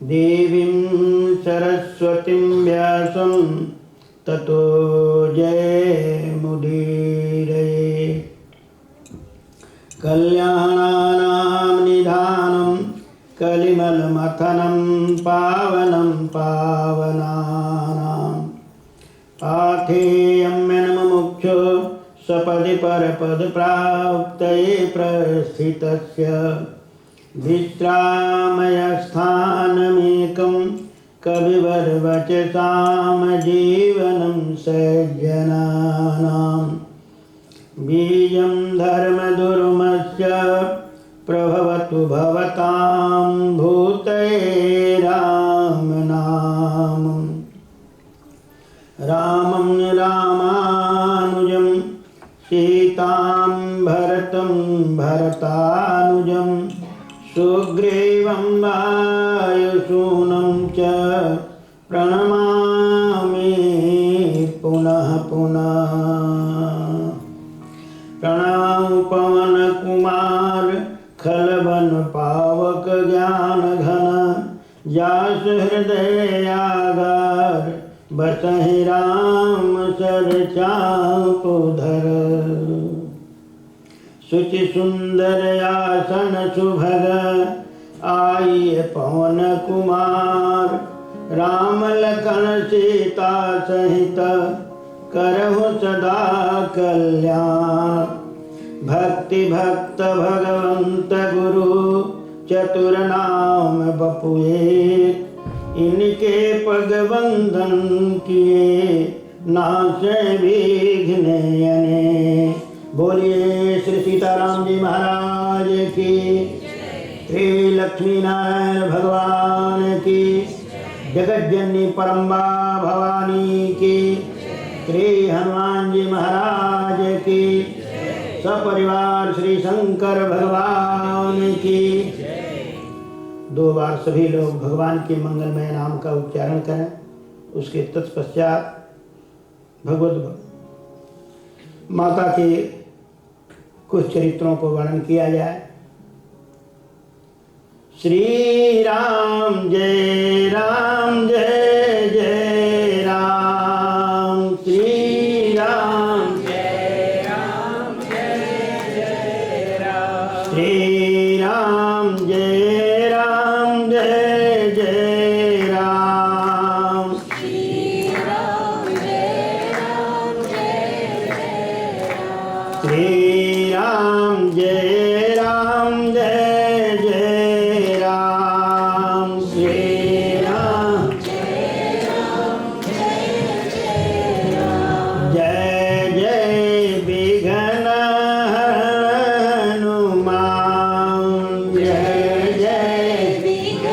देवीं सरस्वतीं व्यासं ततो जयमुदीरये। कल्याणानां निधानं कलिमलमथनं पावनं पावनानां पाथेयं मुमुक्षो सपदि परपदप्राप्तये प्रस्थितस्य विश्रामयस्थानमेकं कविवरवचसां जीवनं सज्जनानां बीजं धर्मधुर्मस्य प्रभवतु भवतां भूतये रामनामम्। रामं रामानुजं सीतां भरतं भरतानुजं सुग्रीवं वायुसूनं च प्रणमामि पुनः पुनः। प्रणमामि पवन कुमार खलवन पावक ज्ञान घन जास हृदय आगार बसहि राम सर चापुधर। सुचि सुंदर आसन सुभग आइए पवन कुमार राम लखन सीता सहित करहु सदा कल्याण। भक्ति भक्त भगवंत गुरु चतुर नाम बपुए इनके पग बंधन किए नाशे विघ्न यने। बोलिए श्री सीताराम जी महाराज की, श्री लक्ष्मी नारायण भगवान की, जगत जननी परम्बा भवानी की, श्री हनुमान जी महाराज की, सपरिवार श्री शंकर भगवान की। 2 बार सभी लोग भगवान के मंगलमय नाम का उच्चारण करें। उसके तत्पश्चात भगवत माता के कुछ चरित्रों को वर्णन किया जाए। श्री राम जय जय राम। श्री राम जय जय राम। श्री राम जय जय राम। श्री राम जय राम। श्री राम जय राम। श्री राम जय जय विघ्न हनुमान। जय जय विघ्न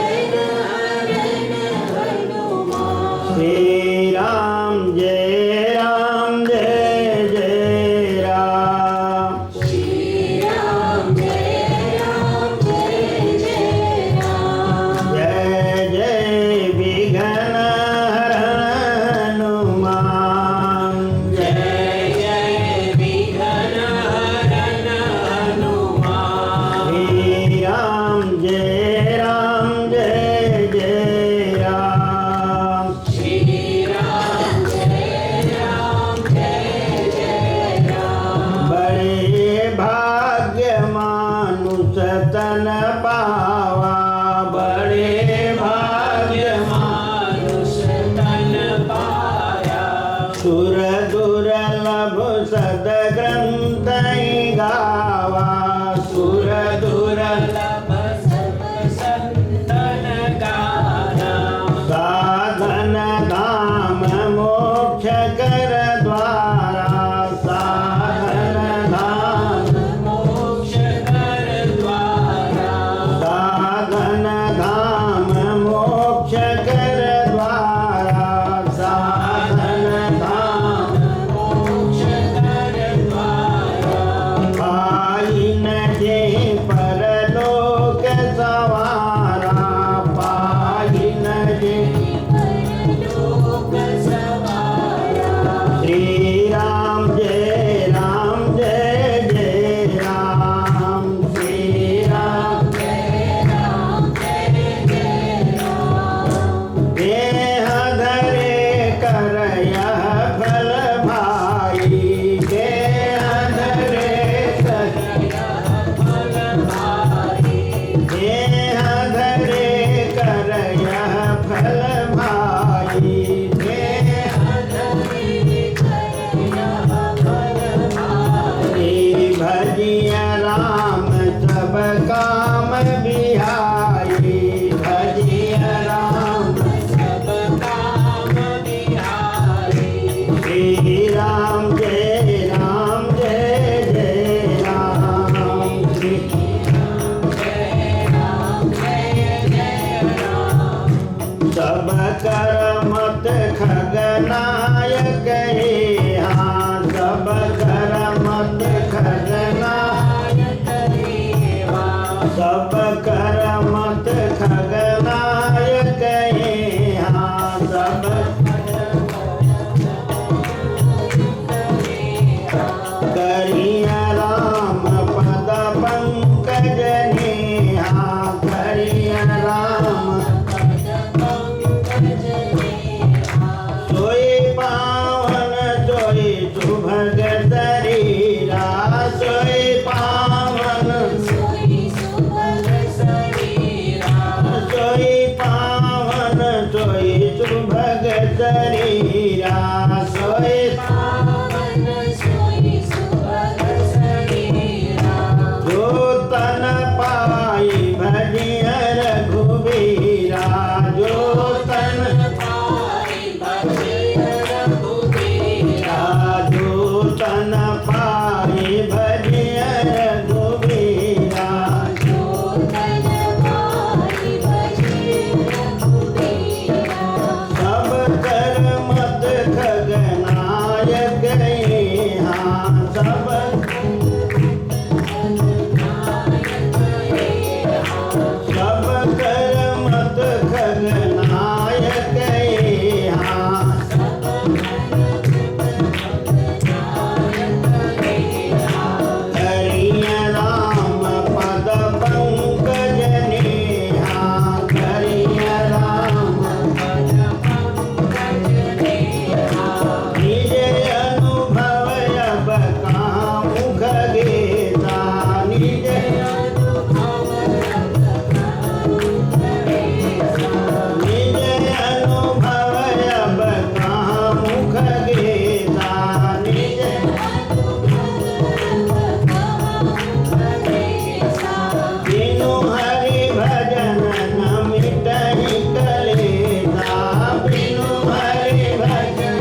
कर मत खगनायक हे हाँ, सब कर मत खगनायक हे हाँ, सब कर मत खगनायक हे हाँ, सब करिया राम पद पंकज नेहा, करिया राम सोई पावन सोई सुभग शरीरा, सोई पावन सोई पावन सोई सुभग शरीरा, सोई जो तन पाई भजिया रघुबीरा, जो तन जो तन पाई भजिया रघुबीरा, सब कर मत खगनायक हे हाँ, सब सब कर मत खगनायक हे हाँ, करिया राम पद पंकज नेहा, करिया राम निज अनुभव अब कामुख गेता, निज निज अनुभव अब कामुख गेता, निज बिनु हरि भजन न मिटहि कलेसा, बिनु हरि भजन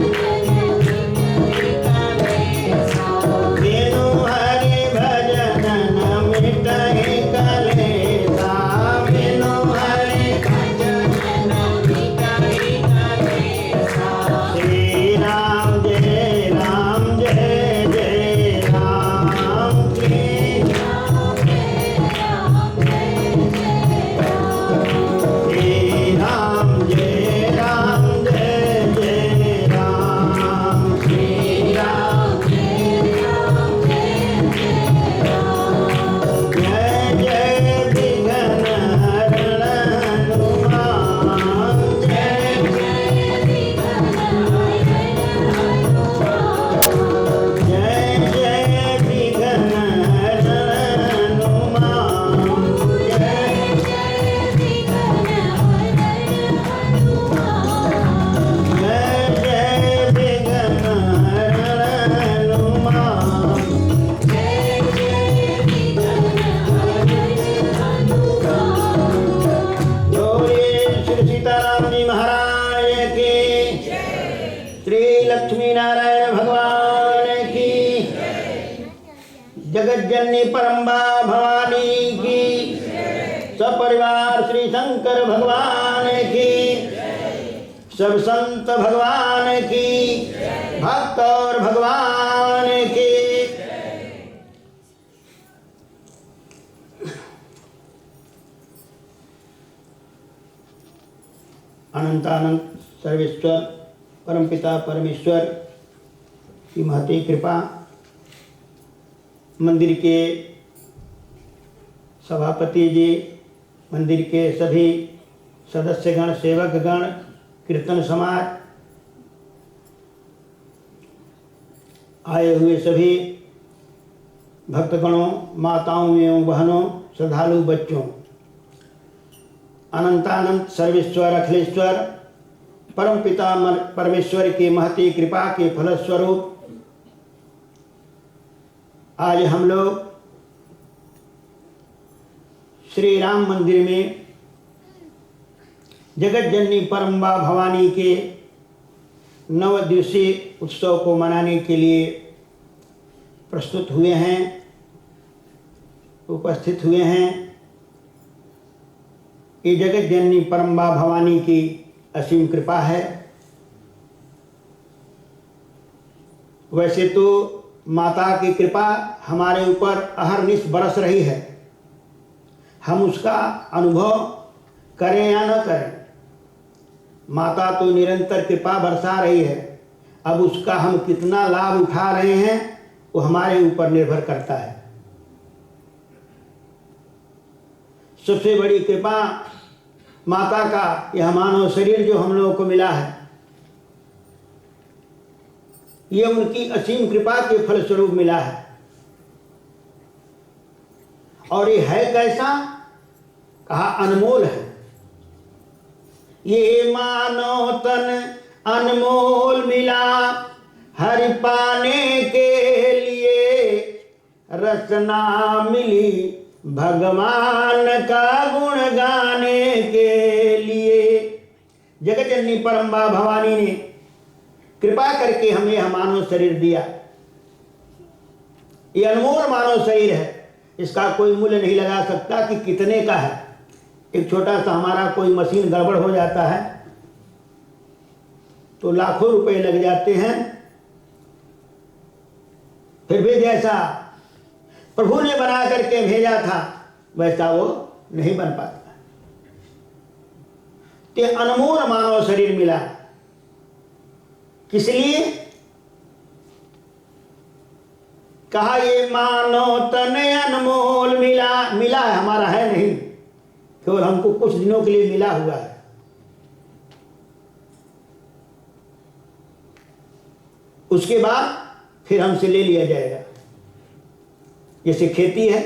बिनु हरि भजन न मिटहि कलेसा, बिनु हरि श्री राम जय राम जय जय राम, श्री राम जय राम जय जय राम, श्री राम जय जय विघ्न हरण हनुमान, जय जय जय विघ्न हरण हनुमान, जय जय जय विघ्न हरण हनुमान, बोलिए श्री सीताराम जी महाराज की, श्री लक्ष्मी नारायण भगवान की, जगत जननी परम्बा भवानी की, सपरिवार श्री शंकर भगवान की, सब संत भगवान की, भक्त और भगवान की। अनंतानंत सर्वेश्वर परमपिता परमेश्वर की महती कृपा, मंदिर के सभापति जी, मंदिर के सभी सदस्यगण, सेवकगण, कीर्तन समाज, आए हुए सभी भक्तगणों, माताओं एवं बहनों, श्रद्धालु बच्चों, अनंतानंत सर्वेश्वर अखिलेश्वर परमपिता परमेश्वर की महती कृपा के फलस्वरूप आज हम लोग श्री राम मंदिर में जगत जननी परम्बा भवानी के 9 दिवसीय उत्सव को मनाने के लिए प्रस्तुत हुए हैं, उपस्थित हुए हैं। ये जगत जननी परम्बा भवानी की असीम कृपा है। वैसे तो माता की कृपा हमारे ऊपर अहरनिश बरस रही है, हम उसका अनुभव करें या न करें, माता तो निरंतर कृपा बरसा रही है। अब उसका हम कितना लाभ उठा रहे हैं वो हमारे ऊपर निर्भर करता है। सबसे बड़ी कृपा माता का यह मानव शरीर जो हम लोगों को मिला है, ये उनकी असीम कृपा के फलस्वरूप मिला है। और ये है कैसा? कहा अनमोल है। ये मानव तन अनमोल मिला, हरि पाने के लिए रचना मिली, भगवान का गुण गाने के लिए। जगत जननी परम्बा भवानी ने कृपा करके हमें यह मानव शरीर दिया। ये अनमोल मानव शरीर है, इसका कोई मूल्य नहीं लगा सकता कि कितने का है। एक छोटा सा हमारा कोई मशीन गड़बड़ हो जाता है तो लाखों रुपए लग जाते हैं, फिर भी जैसा प्रभु ने बना करके भेजा था वैसा वो नहीं बन पाता। ते अनमोल मानव शरीर मिला, किस लिए? कहा ये मानव तन अनमोल मिला। मिला है, हमारा है नहीं, केवल हमको कुछ दिनों के लिए मिला हुआ है। उसके बाद फिर हमसे ले लिया जाएगा। जैसे खेती है,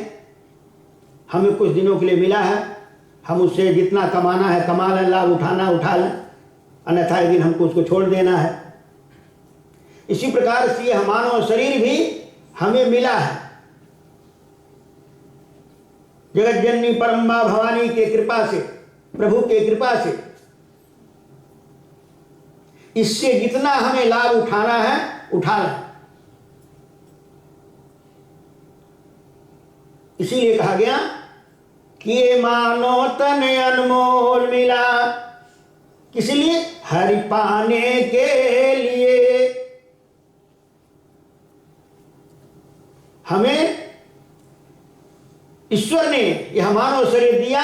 हमें कुछ दिनों के लिए मिला है, हम उससे जितना कमाना है कमा लें, लाभ उठाना उठा लें, अन्यथा एक दिन हमको उसको छोड़ देना है। इसी प्रकार से यह मानव शरीर भी हमें मिला है। जगत जननी परम्बा भवानी के कृपा से, प्रभु के कृपा से इससे जितना हमें लाभ उठाना है उठा लें। इसीलिए कहा गया कि ये मानो तन अनमोल मिला, किस लिए? हरि पाने के लिए। हमें ईश्वर ने यह मानव शरीर दिया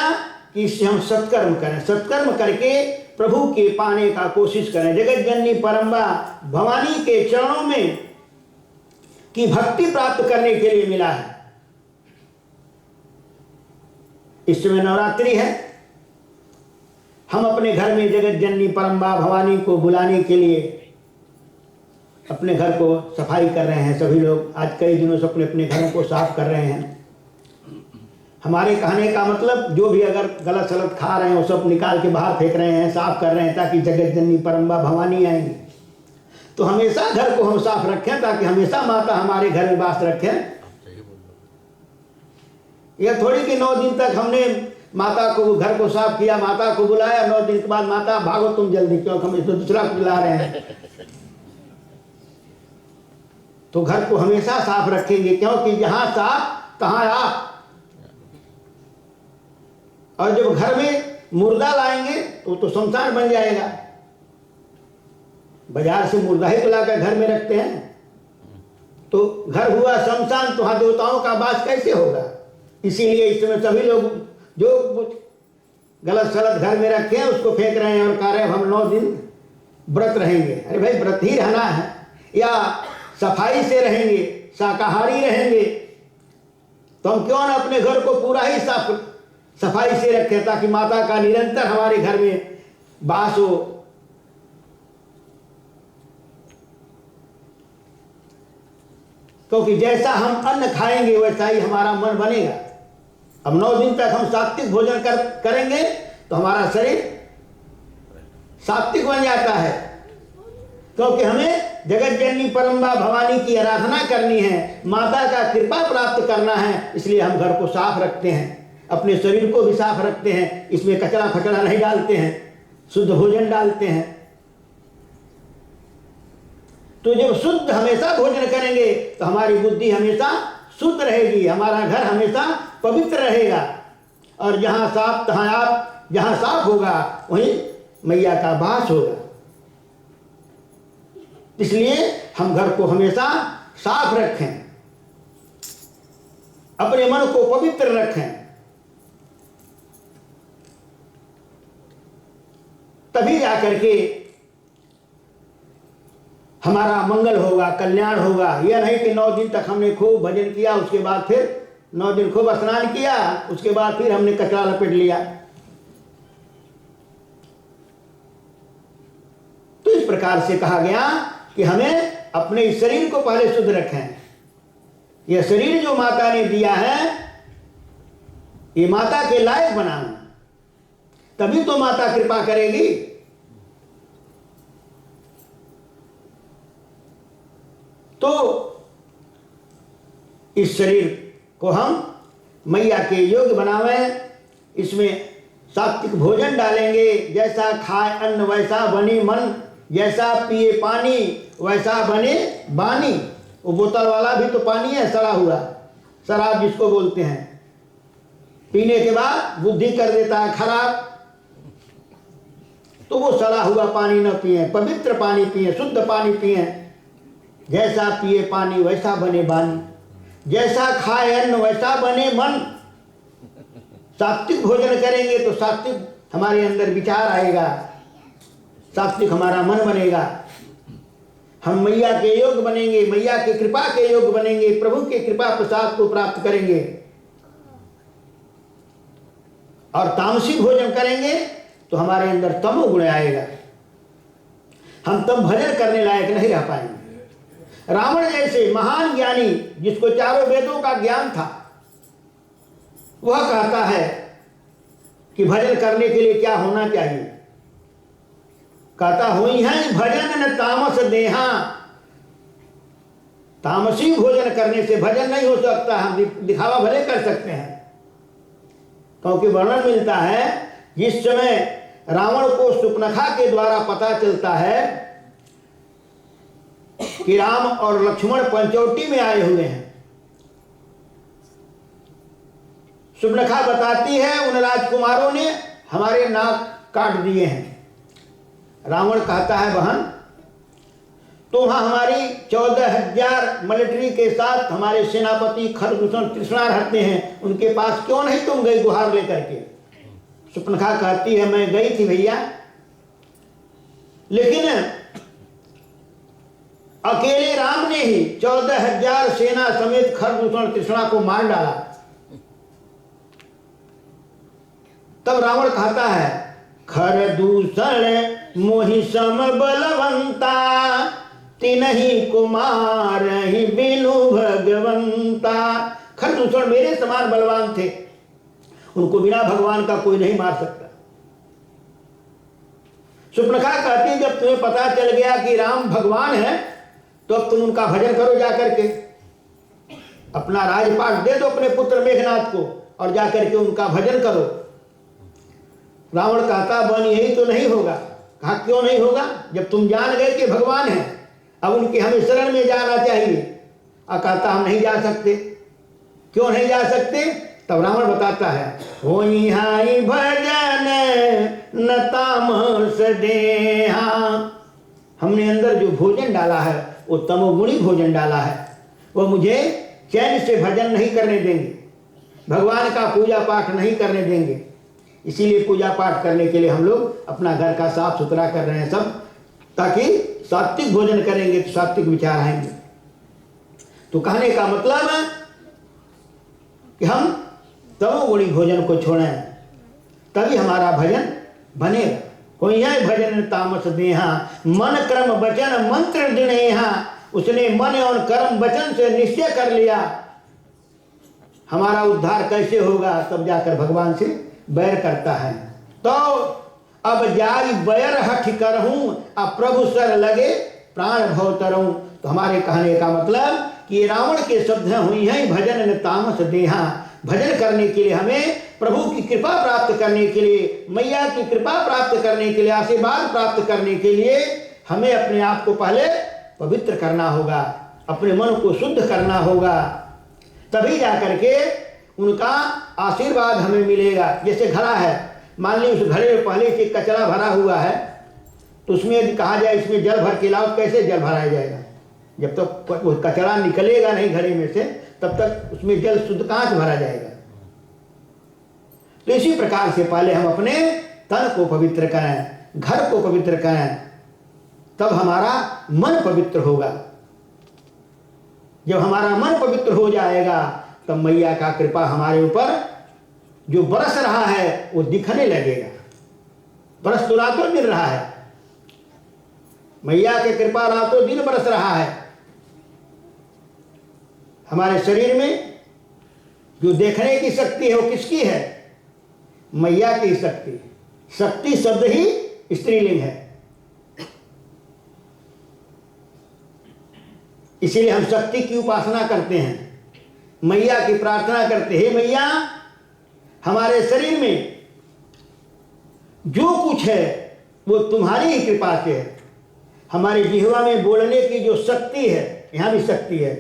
कि इससे हम सत्कर्म करें, सत्कर्म करके प्रभु के पाने का कोशिश करें। जगत जननी परम्बा भवानी के चरणों में की भक्ति प्राप्त करने के लिए मिला है। इस समय नवरात्रि है, हम अपने घर में जगत जननी परम्बा भवानी को बुलाने के लिए अपने घर को सफाई कर रहे हैं। सभी लोग आज कई दिनों से अपने अपने घरों को साफ कर रहे हैं। हमारे कहने का मतलब जो भी अगर गलत सलत खा रहे हैं वो सब निकाल के बाहर फेंक रहे हैं, साफ कर रहे हैं, ताकि जगत जननी परम्बा भवानी आएंगी। तो हमेशा घर को हम साफ रखें ताकि हमेशा माता हमारे घर में वास रखें। यह थोड़ी कि 9 दिन तक हमने माता को घर को साफ किया, माता को बुलाया, 9 दिन के बाद माता भागो तुम जल्दी, क्योंकि हम इसको दूसरा को बुला रहे हैं। तो घर को हमेशा साफ रखेंगे, क्योंकि जहां साफ तहां आप। और जब घर में मुर्दा लाएंगे तो शमशान बन जाएगा। बाजार से मुर्दा ही तो लाकर घर में रखते हैं, तो घर हुआ शमशान, तो वहां देवताओं का वास कैसे होगा? इसीलिए इस समय सभी लोग जो गलत सलत घर में रखे हैं उसको फेंक रहे हैं और कह रहे हैं हम 9 दिन व्रत रहेंगे। अरे भाई, व्रत ही रहना है या सफाई से रहेंगे, शाकाहारी रहेंगे, तो हम क्यों ना अपने घर को पूरा ही सफाई से रखें ताकि माता का निरंतर हमारे घर में वास हो। क्योंकि जैसा हम अन्न खाएंगे वैसा ही हमारा मन बनेगा। अब 9 दिन तक हम सात्विक भोजन करेंगे तो हमारा शरीर सात्विक बन जाता है। क्योंकि हमें जगत जननी परम्बा भवानी की आराधना करनी है, माता का कृपा प्राप्त करना है, इसलिए हम घर को साफ रखते हैं, अपने शरीर को भी साफ रखते हैं, इसमें कचरा फचरा नहीं डालते हैं, शुद्ध भोजन डालते हैं। तो जब शुद्ध हमेशा भोजन करेंगे तो हमारी बुद्धि हमेशा शुद्ध रहेगी, हमारा घर हमेशा पवित्र रहेगा। और जहाँ साफ तहाँ आप, जहाँ साफ होगा वहीं मैया का वास होगा। इसलिए हम घर को हमेशा साफ रखें, अपने मन को पवित्र रखें, तभी जाकर के हमारा मंगल होगा, कल्याण होगा। यह नहीं कि 9 दिन तक हमने खूब भजन किया, उसके बाद फिर 9 दिन खूब स्नान किया, उसके बाद फिर हमने कचरा लपेट लिया। तो इस प्रकार से कहा गया कि हमें अपने इस शरीर को पहले शुद्ध रखें। यह शरीर जो माता ने दिया है, ये माता के लायक बनाना, तभी तो माता कृपा करेगी। तो इस शरीर को हम मैया के योग्य बनावें। इसमें सात्विक भोजन डालेंगे, जैसा खाए अन्न वैसा बने मन, जैसा पिए पानी वैसा बने बानी। वो बोतल वाला भी तो पानी है, सड़ा हुआ शराब जिसको बोलते हैं, पीने के बाद बुद्धि कर देता है खराब। तो वो सड़ा हुआ पानी न पिए, पवित्र पानी पिए, शुद्ध पानी पिए। जैसा पिए पानी वैसा बने बानी, जैसा खाए अन्न वैसा बने मन। सात्विक भोजन करेंगे तो सात्विक हमारे अंदर विचार आएगा, सात्विक हमारा मन बनेगा, हम मैया के योग्य बनेंगे, मैया के कृपा के योग्य बनेंगे, प्रभु के कृपा प्रसाद को प्राप्त करेंगे। और तामसी भोजन करेंगे तो हमारे अंदर तमोगुण आएगा, हम तब भजन करने लायक नहीं रह पाएंगे। रावण जैसे महान ज्ञानी जिसको चारों वेदों का ज्ञान था, वह कहता है कि भजन करने के लिए क्या होना चाहिए। कहता हुई है भजन न तामस देहा। तामसी भोजन करने से भजन नहीं हो सकता। हम दिखावा भले कर सकते हैं, क्योंकि वर्णन मिलता है जिस समय रावण को सुपनखा के द्वारा पता चलता है कि राम और लक्ष्मण पंचवटी में आए हुए हैं। सुपनखा बताती है उन राजकुमारों ने हमारे नाक काट दिए हैं। रावण कहता है बहन, तो वहां हमारी 14,000 मिलिट्री के साथ हमारे सेनापति खरदूषण तृष्णा रहते हैं, उनके पास क्यों नहीं तुम गई गुहार लेकर के। सुपनखा कहती है मैं गई थी भैया, लेकिन अकेले राम ने ही 14,000 सेना समेत खरदूषण तृष्णा को मार डाला। तब रावण कहता है खरदूषण मोहि सम बलवंता, तिनहि कुमार ही बिनु भगवंता। खरदूषण मेरे समान बलवान थे, उनको बिना भगवान का कोई नहीं मार सकता। सुपनखा कहती जब तुम्हें पता चल गया कि राम भगवान है, तो अब तुम उनका भजन करो जाकर के, अपना राजपाट दे दो अपने पुत्र मेघनाथ को और जाकर के उनका भजन करो। रावण कहता बन यही तो नहीं होगा। कहा क्यों नहीं होगा, जब तुम जान गए कि भगवान है, अब उनके हमें शरण में जाना चाहिए। और कहता हम नहीं जा सकते। क्यों नहीं जा सकते? तब रावण बताता है होई हाई भजन न तामस देहा। हमने अंदर जो भोजन डाला है वो तमोगुणी भोजन डाला है, वो मुझे चैन से भजन नहीं करने देंगे, भगवान का पूजा पाठ नहीं करने देंगे। इसीलिए पूजा पाठ करने के लिए हम लोग अपना घर का साफ सुथरा कर रहे हैं सब, ताकि सात्विक भोजन करेंगे तो सात्विक विचार आएंगे। तो कहने का मतलब है कि हम तमोगुणी भोजन को छोड़ें, तभी हमारा भजन बनेगा। कोई है भजन तामस देहा, मन कर्म वचन मंत्र दिनेहा। उसने मन और कर्म वचन से निश्चय कर लिया हमारा उद्धार कैसे होगा, तब जाकर भगवान से बैर करता है। तो अब जाई बैर हठ करहूं, अब प्रभु सर लगे प्राण भव तरहूं। तो हमारे कहने का मतलब कि ये रावण के शब्द हुई हैं भजन न तामस देहा। भजन करने के लिए हमें प्रभु की कृपा प्राप्त करने के लिए, मैया की कृपा प्राप्त करने के लिए, आशीर्वाद प्राप्त करने के लिए हमें अपने आप को पहले पवित्र करना होगा, अपने मन को शुद्ध करना होगा, तभी जाकर के उनका आशीर्वाद हमें मिलेगा। जैसे घड़ा है, मान ली उस घड़े में पहले से कचरा भरा हुआ है, तो उसमें यदि कहा जाए इसमें जल भर के लाओ, तो कैसे जल भराया जाएगा? जब तक वो कचरा निकलेगा नहीं घड़े में से, तब तक उसमें जल शुद्ध कहाँ से भरा जाएगा? तो इसी प्रकार से पहले हम अपने तन को पवित्र करें, घर को पवित्र करें, तब हमारा मन पवित्र होगा। जब हमारा मन पवित्र हो जाएगा, तब मैया का कृपा हमारे ऊपर जो बरस रहा है वो दिखने लगेगा। बरस तो रातों दिन रहा है, मैया के कृपा रातों दिन बरस रहा है। हमारे शरीर में जो देखने की शक्ति है वो किसकी है? मैया की शक्ति। शक्ति शब्द ही स्त्रीलिंग है, इसीलिए हम शक्ति की उपासना करते हैं, मैया की प्रार्थना करते हैं। हे मैया, हमारे शरीर में जो कुछ है वो तुम्हारी ही कृपा से है। हमारी जिह्वा में बोलने की जो शक्ति है, यहाँ भी शक्ति है।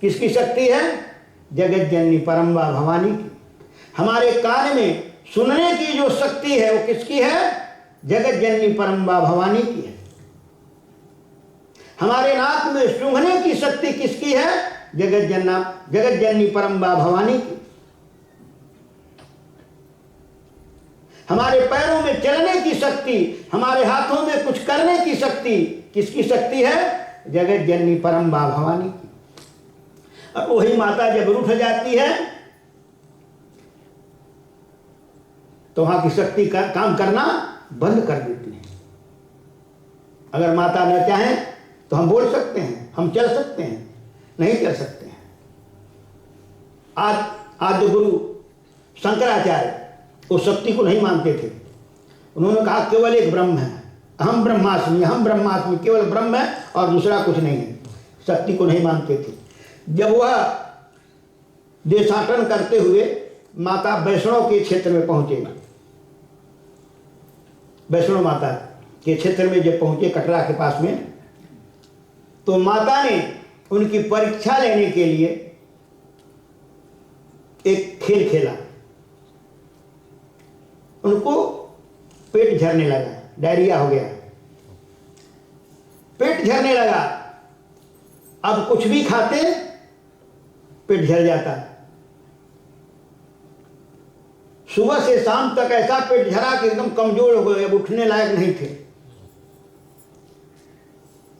किसकी शक्ति है? जगत जननी परम्बा भवानी की। हमारे कान में सुनने की जो शक्ति है वो किसकी है? जगत जननी परम्बा भवानी की है। हमारे नाक में सूंघने की शक्ति किसकी है? जगत जननी परम्बा भवानी की। हमारे पैरों में चलने की शक्ति, हमारे हाथों में कुछ करने की शक्ति किसकी शक्ति है? जगत जननी परम्बा भवानी की। और वही माता जब रूठ जाती है तो वहां की शक्ति का काम करना बंद कर देती है। अगर माता न चाहे तो हम बोल सकते हैं, हम चल सकते हैं, नहीं चल सकते हैं। आज आद्य गुरु शंकराचार्य उस शक्ति को नहीं मानते थे। उन्होंने कहा केवल एक ब्रह्म है, अहम ब्रह्मास्मि, केवल ब्रह्म है और दूसरा कुछ नहीं है। शक्ति को नहीं मानते थे। जब वह देशाटन करते हुए माता वैष्णव के क्षेत्र में पहुंचे, वैष्णव माता के क्षेत्र में जब पहुंचे कटरा के पास में, तो माता ने उनकी परीक्षा लेने के लिए एक खेल खेला। उनको पेट झरने लगा, डायरिया हो गया, पेट झरने लगा। अब कुछ भी खाते पेट झर जाता। सुबह से शाम तक ऐसा पेट झरा कि एकदम कमजोर हो गए, अब उठने लायक नहीं थे।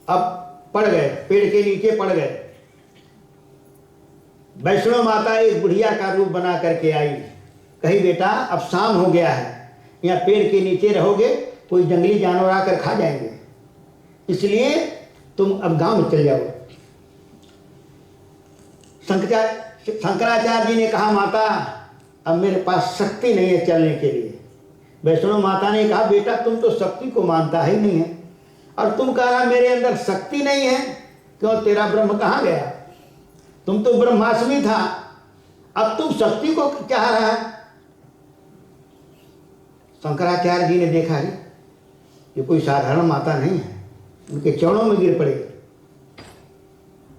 अब पड़ गए, पेड़ के नीचे पड़ गए। वैष्णव माता एक बुढ़िया का रूप बना करके आई, कही बेटा अब शाम हो गया है, यहाँ पेड़ के नीचे रहोगे कोई जंगली जानवर आकर खा जाएंगे, इसलिए तुम अब गांव में चल जाओ। शंकराचार्य जी ने कहा माता अब मेरे पास शक्ति नहीं है चलने के लिए। वैष्णव माता ने कहा बेटा तुम तो शक्ति को मानता ही नहीं है, और तुम कह रहा मेरे अंदर शक्ति नहीं है, क्यों तेरा ब्रह्म कहाँ गया? तुम तो ब्रह्मास्मि था, अब तुम शक्ति को चाह रहा है। शंकराचार्य जी ने देखा ये कोई साधारण माता नहीं है, उनके चरणों में गिर पड़े।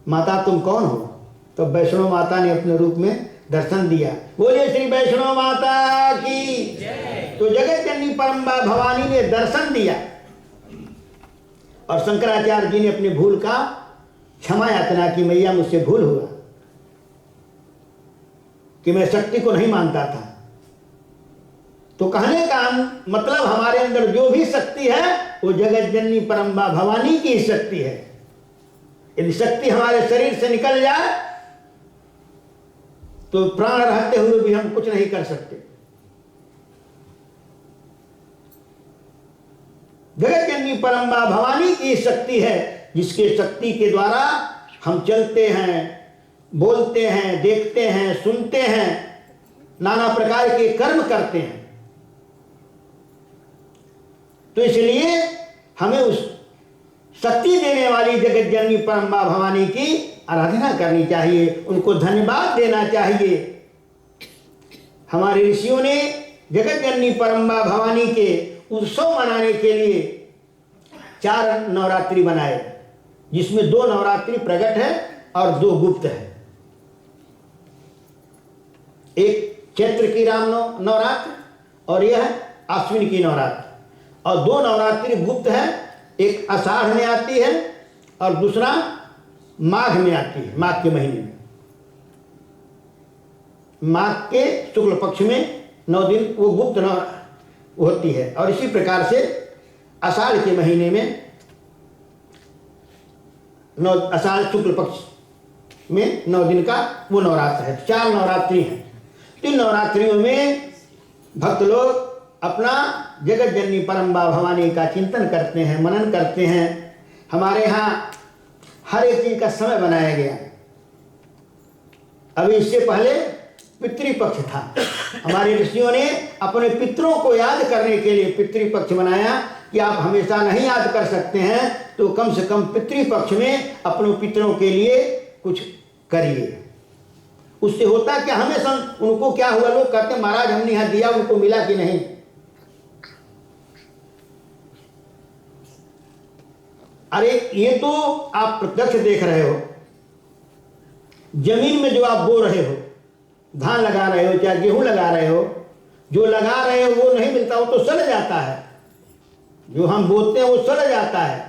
माता तुम कौन हो? तो वैष्णव माता ने अपने रूप में दर्शन दिया। बोले श्री वैष्णव माता की। तो जगत जननी परम्बा भवानी ने दर्शन दिया और शंकराचार्य जी ने अपनी भूल का क्षमा याचना की, मैया मुझसे भूल हुआ कि मैं शक्ति को नहीं मानता था। तो कहने का मतलब हमारे अंदर जो भी शक्ति है वो जगत जननी परम्बा भवानी की शक्ति है। यदि शक्ति हमारे शरीर से निकल जाए तो प्राण रहते हुए भी हम कुछ नहीं कर सकते। जगत जननी परम्बा भवानी की शक्ति है, जिसके शक्ति के द्वारा हम चलते हैं, बोलते हैं, देखते हैं, सुनते हैं, नाना प्रकार के कर्म करते हैं। तो इसलिए हमें उस शक्ति देने वाली जगत जननी परम्बा भवानी की आराधना करनी चाहिए, उनको धन्यवाद देना चाहिए। हमारे ऋषियों ने जगत जननी परम्बा भवानी के उत्सव मनाने के लिए 4 नवरात्रि बनाए, जिसमें 2 नवरात्रि प्रकट है और 2 गुप्त है। एक चैत्र की राम नवरात्र और यह अश्विन की नवरात्र, और 2 नवरात्रि गुप्त है, एक आषाढ़ में आती है और दूसरा माघ में आती है, माघ के महीने में, माघ के शुक्ल पक्ष में 9 दिन वो गुप्त होती है। और इसी प्रकार से आषाढ़ के महीने में आषाढ़ शुक्ल पक्ष में 9 दिन का वो नवरात्र है। 4 नवरात्रि हैं। 3 नवरात्रियों में भक्त लोग अपना जगत जननी परम्बा भवानी का चिंतन करते हैं, मनन करते हैं। हमारे यहाँ हर एक चीज का समय बनाया गया। अभी इससे पहले पितृपक्ष था। हमारे ऋषियों ने अपने पितरों को याद करने के लिए पितृपक्ष बनाया कि आप हमेशा नहीं याद कर सकते हैं तो कम से कम पितृपक्ष में अपने पितरों के लिए कुछ करिए। उससे होता क्या, हमेशा उनको क्या हुआ, लोग कहते हैं महाराज हमने यहाँ दिया उनको मिला कि नहीं। अरे ये तो आप प्रत्यक्ष देख रहे हो, जमीन में जो आप बो रहे हो, धान लगा रहे हो चाहे गेहूं लगा रहे हो, जो लगा रहे हो वो नहीं मिलता, वो तो सड़ जाता है। जो हम बोते हैं वो सड़ जाता है,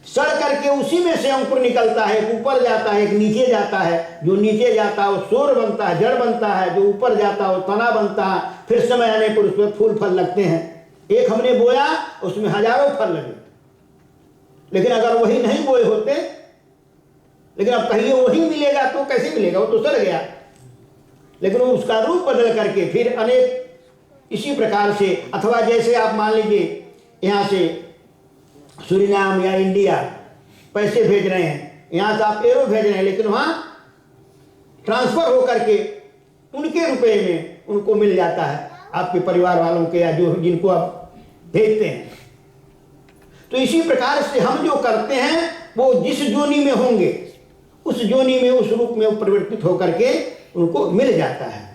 सड़ करके उसी में से अंकुर निकलता है, एक ऊपर जाता है एक नीचे जाता है। जो नीचे जाता है वो सोर बनता है, जड़ बनता है, जो ऊपर जाता है वो तना बनता है। फिर समय आने पर उसमें फूल फल लगते हैं। एक हमने बोया उसमें हजारों फल लगे, लेकिन अगर वही नहीं बोए होते, लेकिन अब कहिए वही मिलेगा तो कैसे मिलेगा, वो तो सड़ गया। लेकिन वो उसका रूप बदल करके फिर अनेक इसी प्रकार से, अथवा जैसे आप मान लीजिए यहाँ से सूरीनाम या इंडिया पैसे भेज रहे हैं, यहाँ से आप एरो भेज रहे हैं, लेकिन वहाँ ट्रांसफर होकर के उनके रुपए में उनको मिल जाता है, आपके परिवार वालों के या जो जिनको आप भेजते हैं। तो इसी प्रकार से हम जो करते हैं वो जिस जोनी में होंगे उस जोनी में उस रूप में परिवर्तित होकर के उनको मिल जाता है।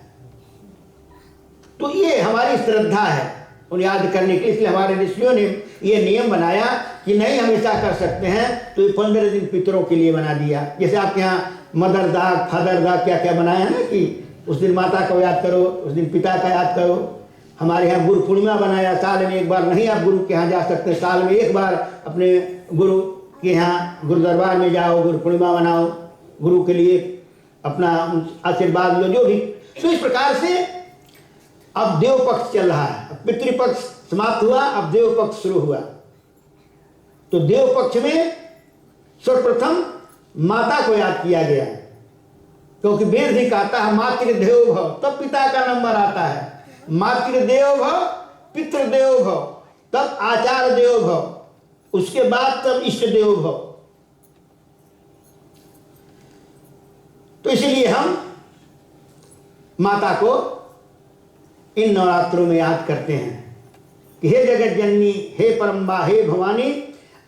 तो ये हमारी श्रद्धा है उन याद करने के। इसलिए हमारे ऋषियों ने ये नियम बनाया कि नहीं हमेशा कर सकते हैं तो ये 15 दिन पितरों के लिए बना दिया। जैसे आपके यहाँ मदर दाग फादर दाग क्या क्या बनाया है ना, कि उस दिन माता को याद करो, उस दिन पिता का याद करो। हमारे यहाँ गुरु पूर्णिमा बनाया, साल में एक बार, नहीं आप गुरु के यहाँ जा सकते, साल में एक बार अपने गुरु के यहाँ गुरु दरबार में जाओ, गुरु पूर्णिमा मनाओ, गुरु के लिए अपना आशीर्वाद लो, जो भी। तो इस प्रकार से अब देव पक्ष चल रहा है, पितृपक्ष समाप्त हुआ, अब देव पक्ष शुरू हुआ। तो देव पक्ष में सर्वप्रथम माता को याद किया गया, क्योंकि वेद ही कहता है मातृदेव भव, तब पिता का नंबर आता है। मातृदेव भव, पितृदेव भव, तब आचार्य देव भव, उसके बाद तब इष्ट देव भव। तो इसलिए हम माता को इन नवरात्रों में याद करते हैं कि हे जगत जननी, हे परम्बा, हे भवानी,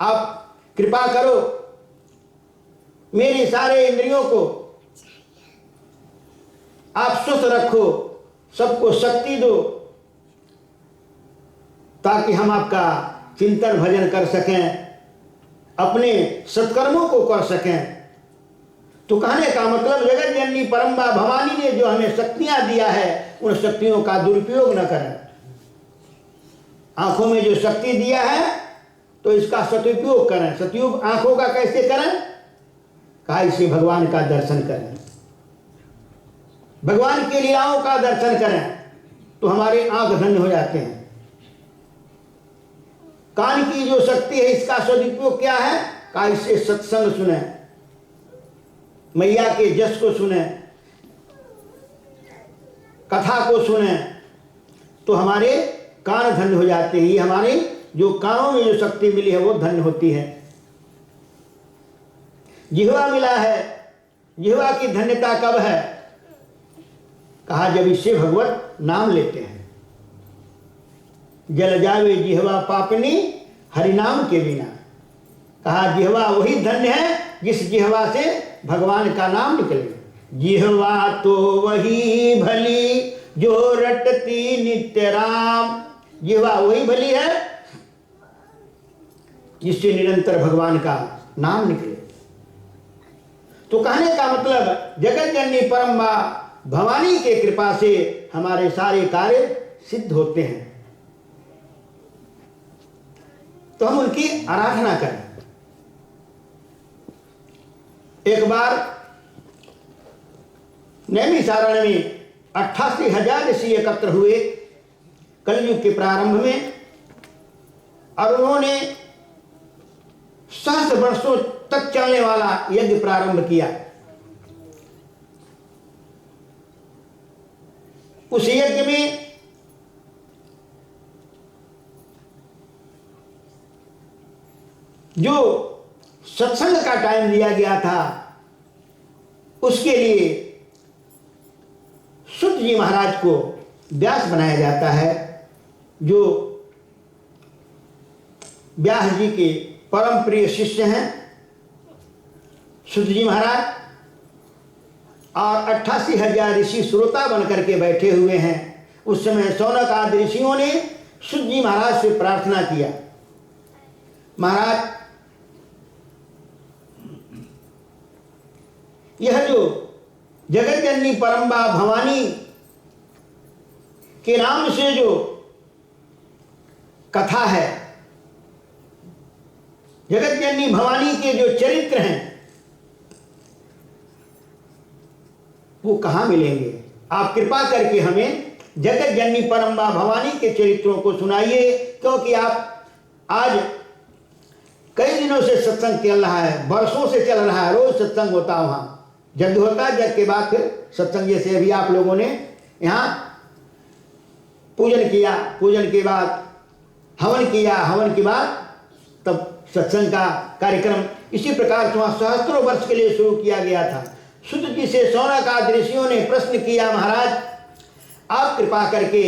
आप कृपा करो, मेरी सारे इंद्रियों को आप स्वस्थ रखो, सबको शक्ति दो, ताकि हम आपका चिंतन भजन कर सकें, अपने सत्कर्मों को कर सकें। तो कहने का मतलब जगत जननी परम्बा भवानी ने जो हमें शक्तियां दिया है उन शक्तियों का दुरुपयोग न करें। आंखों में जो शक्ति दिया है तो इसका सदुपयोग करें। सदुपयोग आंखों का कैसे करें? कहा इसे भगवान का दर्शन करें, भगवान की लीलाओं का दर्शन करें तो हमारे आंख धन्य हो जाते हैं। कान की जो शक्ति है इसका सदुपयोग क्या है? कहा इससे सत्संग सुने, मैया के जस को सुने, कथा को सुने तो हमारे कान धन्य हो जाते हैं। ये हमारे जो कानों में जो शक्ति मिली है वो धन्य होती है। जिह्वा मिला है, जिह्वा की धन्यता कब है? कहा जब इससे भगवत नाम लेते हैं। जल जावे जिह्वा पापनी हरिनाम के बिना। कहा जिह्वा वही धन्य है जिस जिह्वा से भगवान का नाम निकले। जिह्वा तो वही भली जो रटती नित्य राम। जिह्वा वही भली है जिससे निरंतर भगवान का नाम निकले। तो कहने का मतलब जगत जननी परम्बा भवानी के कृपा से हमारे सारे कार्य सिद्ध होते हैं। तो हम उनकी आराधना करें। एक बार नैमिषारण्य में 88,000 ऋषि एकत्र हुए कलयुग के प्रारंभ में, और उन्होंने सहस्र वर्षों तक चलने वाला यज्ञ प्रारंभ किया। उस यज्ञ में जो सत्संग का टाइम दिया गया था, उसके लिए सूत जी महाराज को व्यास बनाया जाता है, जो व्यास जी के परम प्रिय शिष्य हैं सूत जी महाराज, और 88,000 ऋषि श्रोता बनकर के बैठे हुए हैं। उस समय शौनक आदि ऋषियों ने सूत जी महाराज से प्रार्थना किया, महाराज यह जो जगत जननी परम्बा भवानी के नाम से जो कथा है, जगत जननी भवानी के जो चरित्र हैं वो कहाँ मिलेंगे? आप कृपा करके हमें जगत जननी परम्बा भवानी के चरित्रों को सुनाइए, क्योंकि आप आज कई दिनों से सत्संग चल रहा है, वर्षों से चल रहा है, रोज सत्संग होता, वहां जग होता है, जग के बाद फिर सत्संग, जैसे अभी आप लोगों ने यहाँ पूजन किया, पूजन के बाद हवन किया, हवन के बाद तब सत्संग का कार्यक्रम, इसी प्रकार से वहाँ सहस्त्रों वर्ष के लिए शुरू किया गया था। सूत जी से शौनक आदि ऋषियों ने प्रश्न किया, महाराज आप कृपा करके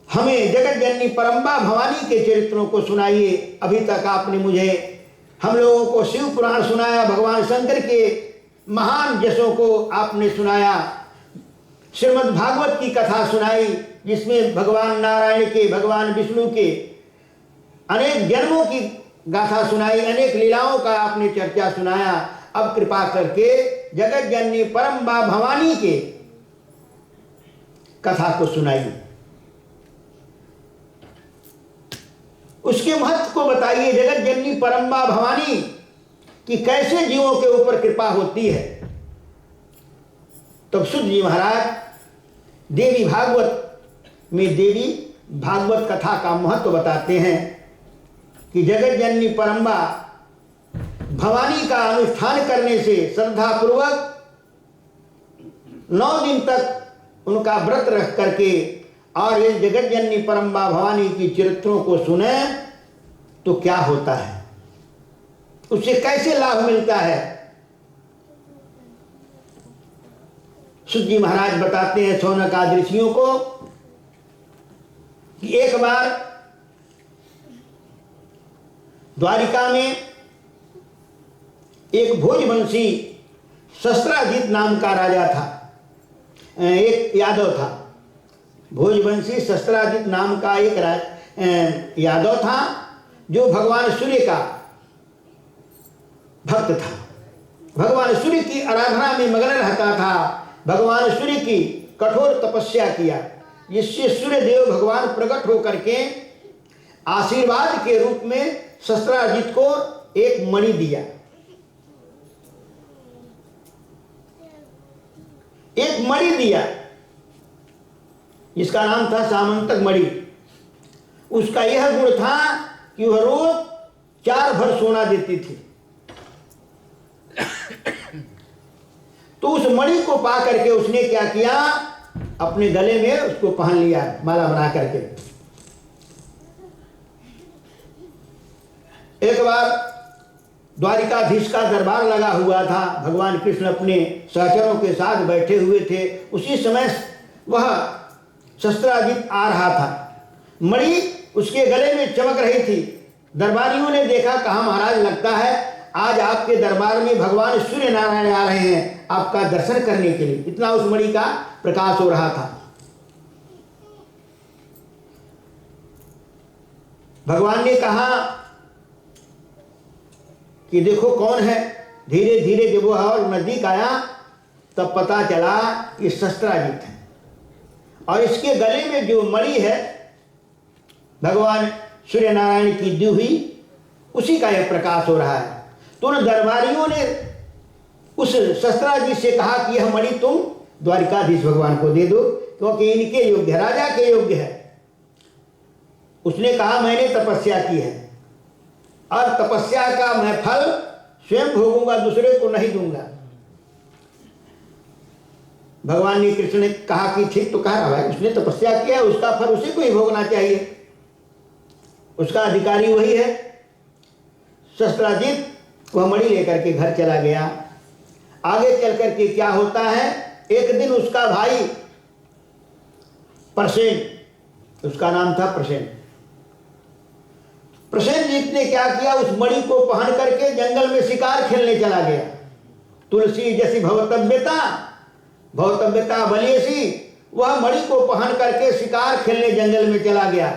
हमें जगत जननी परम्बा भवानी के चरित्रों को सुनाइए। अभी तक आपने मुझे, हम लोगों को शिव पुराण सुनाया, भगवान शंकर के महान जसों को आपने सुनाया, श्रीमद् भागवत की कथा सुनाई, जिसमें भगवान नारायण के, भगवान विष्णु के अनेक जन्मों की गाथा सुनाई, अनेक लीलाओं का आपने चर्चा सुनाया। अब कृपा करके जगत जननी परम्बा भवानी के कथा को सुनाइए, उसके महत्व को बताइए, जगत जननी परम्बा भवानी कि कैसे जीवों के ऊपर कृपा होती है। तब सूत जी महाराज देवी भागवत में देवी भागवत कथा का महत्व बताते हैं कि जगत जननी परम्बा भवानी का अनुष्ठान करने से श्रद्धापूर्वक 9 दिन तक उनका व्रत रख करके और इस जगत जननी परम्बा भवानी की चरित्रों को सुने तो क्या होता है, उससे कैसे लाभ मिलता है। सूत जी महाराज बताते हैं शौनक आदि ऋषियों को कि एक बार द्वारिका में एक भोजवंशी शस्त्राजित नाम का राजा था, एक यादव था। भोजवंशी शस्त्राजित नाम का एक यादव था, जो भगवान सूर्य का भक्त था, भगवान सूर्य की आराधना में मगन रहता था, भगवान सूर्य की कठोर तपस्या किया, जिससे सूर्य देव भगवान प्रकट होकर के आशीर्वाद के रूप में शस्त्राजित को एक मणि दिया, एक मणि दिया जिसका नाम था सामंतक मणि। उसका यह गुण था कि वह रोज 4 भर सोना देती थी। तो उस मणि को पा करके उसने क्या किया, अपने गले में उसको पहन लिया, माला बना करके। एक बार द्वारिकाधीश का दरबार लगा हुआ था, भगवान कृष्ण अपने सहचरों के साथ बैठे हुए थे। उसी समय वह शस्त्राजित आ रहा था, मणि उसके गले में चमक रही थी। दरबारियों ने देखा, कहा महाराज लगता है आज आपके दरबार में भगवान सूर्य नारायण आ रहे हैं आपका दर्शन करने के लिए, इतना उस मणि का प्रकाश हो रहा था। भगवान ने कहा कि देखो कौन है। धीरे धीरे जब वह और नजदीक आया तब पता चला कि शस्त्राजित है, और इसके गले में जो मणि है भगवान सूर्य नारायण की दी हुई उसी का यह प्रकाश हो रहा है। तो उन दरबारियों ने उस शस्त्राजित से कहा कि यह मणि तुम द्वारिकाधीश भगवान को दे दो, क्योंकि इनके योग्य है, राजा के योग्य है। उसने कहा मैंने तपस्या की है और तपस्या का मैं फल स्वयं भोगूंगा, दूसरे को नहीं दूंगा। भगवान ने कृष्ण ने कहा कि ठीक तो कह रहा है, उसने तपस्या किया, उसका फल उसी को ही भोगना चाहिए, उसका अधिकारी वही है। शस्त्राजित वह मणि लेकर के घर चला गया। आगे चल करके क्या होता है, एक दिन उसका भाई प्रसेन, उसका नाम था प्रसेन, प्रसेनजीत ने क्या किया, उस मणि को पहन करके जंगल में शिकार खेलने चला गया। तुलसी जैसी भवतव्यता भवतव्यता बलियसी, वह मणि को पहन करके शिकार खेलने जंगल में चला गया।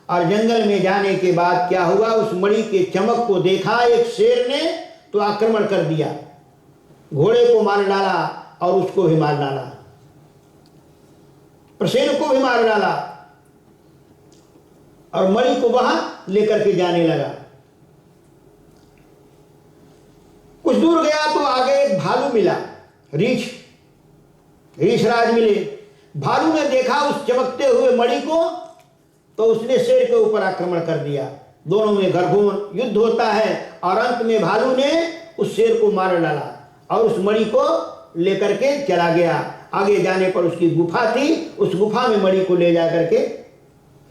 और जंगल में जाने के बाद क्या हुआ, उस मणि के चमक को देखा एक शेर ने तो आक्रमण कर दिया, घोड़े को मार डाला और उसको भी मार डाला, प्रसेन को भी मार डाला और मणि को वहां लेकर के जाने लगा। कुछ दूर गया तो आगे एक भालू मिला, रीछराज मिले। भालू ने देखा उस चमकते हुए मणि को तो उसने शेर के ऊपर आक्रमण कर दिया। दोनों में घर्घोर युद्ध होता है और अंत में भालू ने उस शेर को मार डाला और उस मणि को लेकर के चला गया। आगे जाने पर उसकी गुफा थी, उस गुफा में मणि को ले जा करके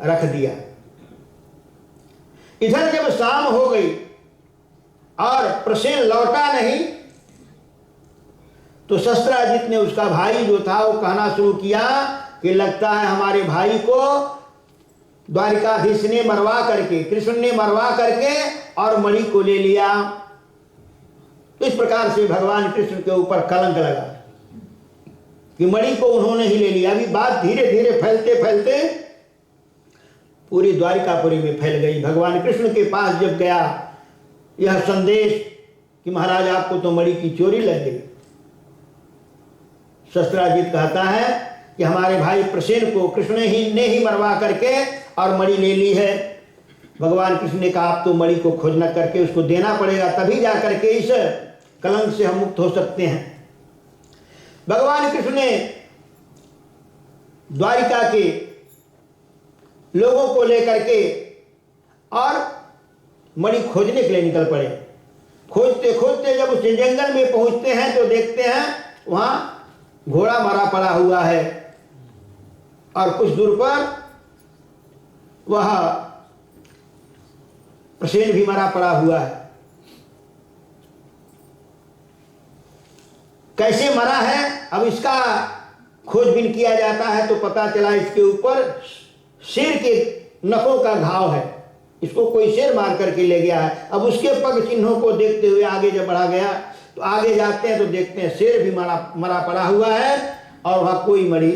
रख दिया। इधर जब शाम हो गई और प्रसेन लौटा नहीं तो शस्त्राजित ने, उसका भाई जो था, वो कहना शुरू किया कि लगता है हमारे भाई को द्वारिकाधीश ने मरवा करके, कृष्ण ने मरवा करके और मणि को ले लिया। तो इस प्रकार से भगवान कृष्ण के ऊपर कलंक लगा कि मणि को उन्होंने ही ले लिया। अभी बात धीरे धीरे फैलते फैलते पूरी द्वारिकापुरी में फैल गई। भगवान कृष्ण के पास जब गया यह संदेश कि महाराज आपको तो मणि की चोरी लग गई, शस्त्राजित कहता है कि हमारे भाई प्रसेन को कृष्ण ने ही मरवा करके और मणि ले ली है। भगवान कृष्ण ने कहा आप तो मणि को खोजना करके उसको देना पड़ेगा, तभी जा करके इस कलंक से हम मुक्त हो सकते हैं। भगवान कृष्ण ने द्वारिका के लोगों को लेकर के और मणि खोजने के लिए निकल पड़े। खोजते खोजते जब उस जंगल में पहुंचते हैं तो देखते हैं वहां घोड़ा मरा पड़ा हुआ है और कुछ दूर पर वह प्रसेन भी मरा पड़ा हुआ है। कैसे मरा है, अब इसका खोजबीन किया जाता है तो पता चला इसके ऊपर शेर के नखों का घाव है, इसको कोई शेर मार करके ले गया है। अब उसके पग चिन्हों को देखते हुए आगे जब बढ़ा गया तो आगे जाते हैं तो देखते हैं शेर भी मरा पड़ा हुआ है और वहां कोई मणि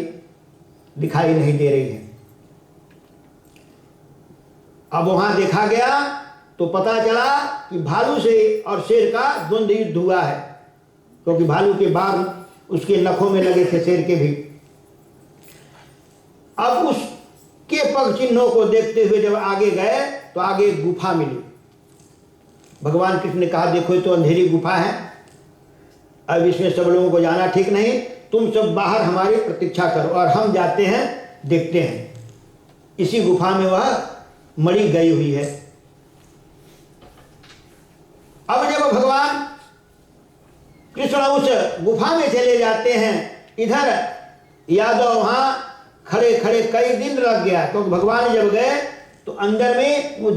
दिखाई नहीं दे रही है। अब वहां देखा गया तो पता चला कि भालू से और शेर का द्वंद्व युद्ध हुआ है, क्योंकि भालू के बाल उसके नखों में लगे थे, शेर के भी। अब उसके पग चिन्हों को देखते हुए जब आगे गए तो आगे एक गुफा मिली। भगवान कृष्ण ने कहा देखो ये तो अंधेरी गुफा है, अब इसमें सब लोगों को जाना ठीक नहीं, तुम सब बाहर हमारी प्रतीक्षा करो और हम जाते हैं देखते हैं। इसी गुफा में वह मणि गई हुई है। अब जब भगवान कृष्ण उस गुफा में चले जाते हैं, इधर यादव वहां खड़े खड़े कई दिन लग गया, क्योंकि भगवान जब गए तो अंदर में वो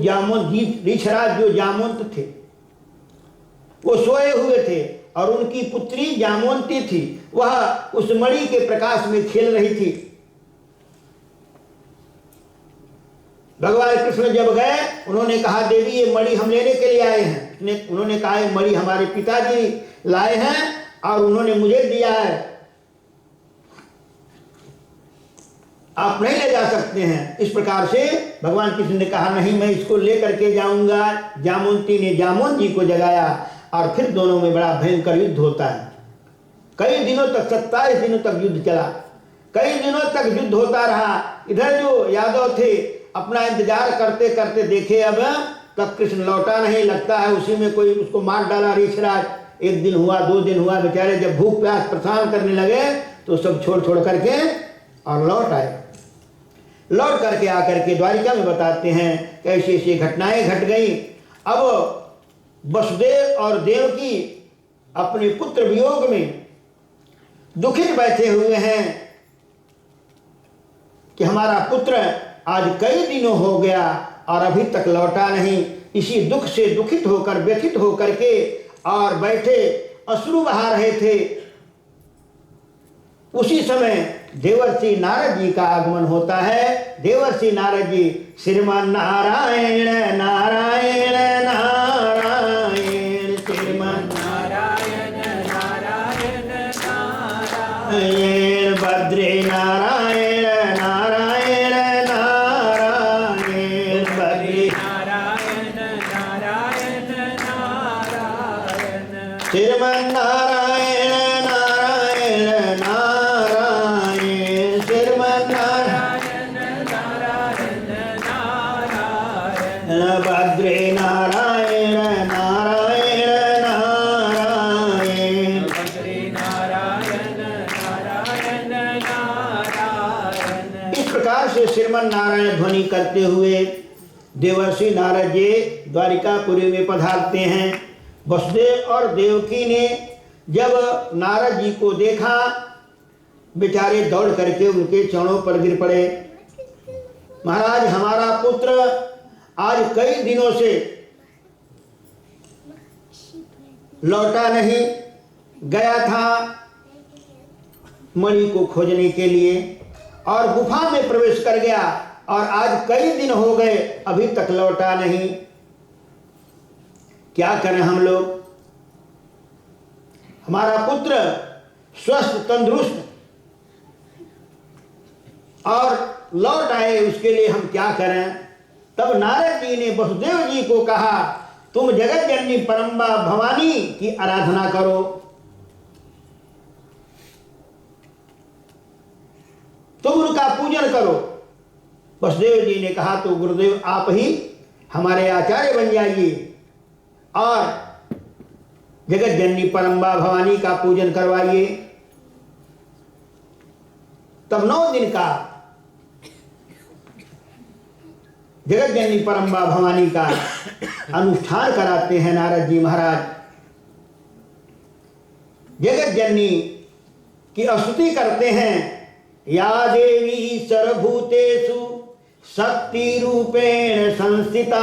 रीछराज जो जामवंत थे वो सोए हुए थे और उनकी पुत्री जामवंती थी, वह उस मणि के प्रकाश में खेल रही थी। भगवान कृष्ण जब गए उन्होंने कहा देवी ये मणि हम लेने के लिए आए हैं। उन्होंने कहा ये मणि हमारे पिताजी लाए हैं और उन्होंने मुझे दिया है, आप नहीं ले जा सकते हैं। इस प्रकार से भगवान कृष्ण ने कहा नहीं मैं इसको लेकर के जाऊंगा। जामवंती ने जामवंत जी को जगाया और फिर दोनों में बड़ा भयंकर युद्ध होता है। कई दिनों तक 27 दिनों तक युद्ध चला, कई दिनों तक युद्ध होता रहा। इधर जो यादव थे अपना इंतजार करते करते देखे अब तक कृष्ण लौटा नहीं, लगता है उसी में कोई उसको मार डाला ऋषराज। 1 दिन हुआ, 2 दिन हुआ, बेचारे जब भूख प्यास परेशान करने लगे तो सब छोड़ छोड़ करके और लौट आए। लौट करके आकर के द्वारिका में बताते हैं कैसी ऐसी घटनाएं घट गई। अब वसुदेव और देवकी अपने पुत्र वियोग में दुखित बैठे हुए हैं कि हमारा पुत्र आज कई दिनों हो गया और अभी तक लौटा नहीं। इसी दुख से दुखित होकर व्यथित होकर के और बैठे अश्रु बहा रहे थे। उसी समय देवर्षि नारद जी का आगमन होता है। देवर्षि नारद जी श्रीमान नारायण नारायण नारायण, श्रीमान नारायण नारायण नारायण, भद्रे नारायण नारायण नारायण, भद्रे नारायण नारायण नारायण, श्रीमान नारायण नारायण नारायण, श्रीमान नारायण नारायण नारायण, भद्रे नारायण नारायण नारायण, भद्रे नारायण नारायण नारायण। इस प्रकार से श्रीमन नारायण ध्वनि करते हुए देवर्षि नारद जी द्वारिकापुरी में पधारते हैं। वसुदेव और देवकी ने जब नारद जी को देखा, बेचारे दौड़ करके उनके चरणों पर गिर पड़े। महाराज, हमारा पुत्र आज कई दिनों से लौटा नहीं, गया था मणि को खोजने के लिए और गुफा में प्रवेश कर गया और आज कई दिन हो गए अभी तक लौटा नहीं। क्या करें हम लोग? हमारा पुत्र स्वस्थ तंदुरुस्त और लौट आए, उसके लिए हम क्या करें? तब नारद जी ने वसुदेव जी को कहा, तुम जगत जननी परम्बा भवानी की आराधना करो। तुम उनका पूजन करो। वसुदेव जी ने कहा, तो गुरुदेव आप ही हमारे आचार्य बन जाइए और जगत जननी परम्बा भवानी का पूजन करवाइए। तब 9 दिन का जगत जननी परम्बा भवानी का अनुष्ठान कराते हैं नारद जी महाराज। जगत जननी की स्तुति करते हैं। या देवी सर्वभूतेषु शक्ति रूपेण संस्थिता,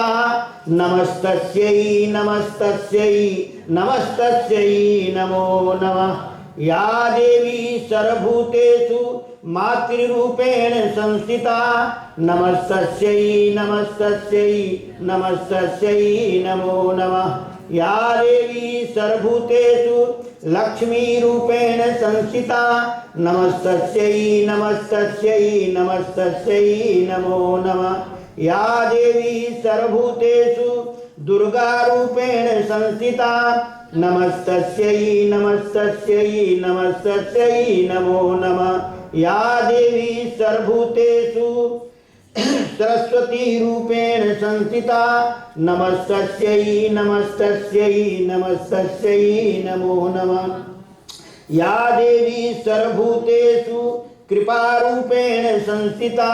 नमस्तस्यै नमस्तस्यै नमस्तस्यै नमो नमः। या देवी सर्वभूतेषु मातृरूपेण संस्थिता, नमस्तस्यै नमस्तस्यै नमस्तस्यै नमो नमः। या देवी सर्वभूतेषु लक्ष्मी रूपेण संस्थिता, नमस्तस्यै नमस्तस्यै नमस्तस्यै नमो नमः। या देवी सर्वभूतेषु दुर्गा रूपेण संस्थिता, नमस्तस्यै नमस्तस्यै नमस्तस्यै नमो नमः। या देवी सर्वभूतेषु सरस्वती रूपेण संस्थिता, नमस्तस्यै नमस्तस्यै नमस्तस्यै नमो नमः। या देवी सर्वभूतेषु कृपा रूपेण संस्थिता,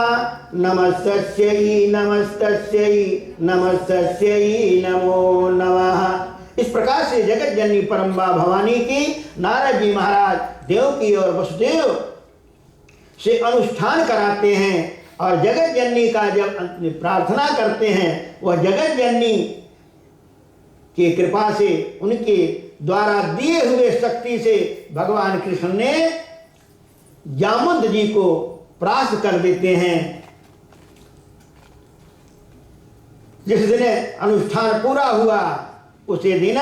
नमस्तस्यै नमस्तस्यै नमस्तस्यै नमो नमः। इस प्रकार से जगत जननी परम्बा भवानी की नारद जी महाराज देवकी और वसुदेव से अनुष्ठान कराते हैं और जगत जननी का जब प्रार्थना करते हैं, वह जगत जननी की कृपा से, उनके द्वारा दिए हुए शक्ति से भगवान कृष्ण ने जामवंत जी को परास्त कर देते हैं। जिस दिन अनुष्ठान पूरा हुआ उसी दिन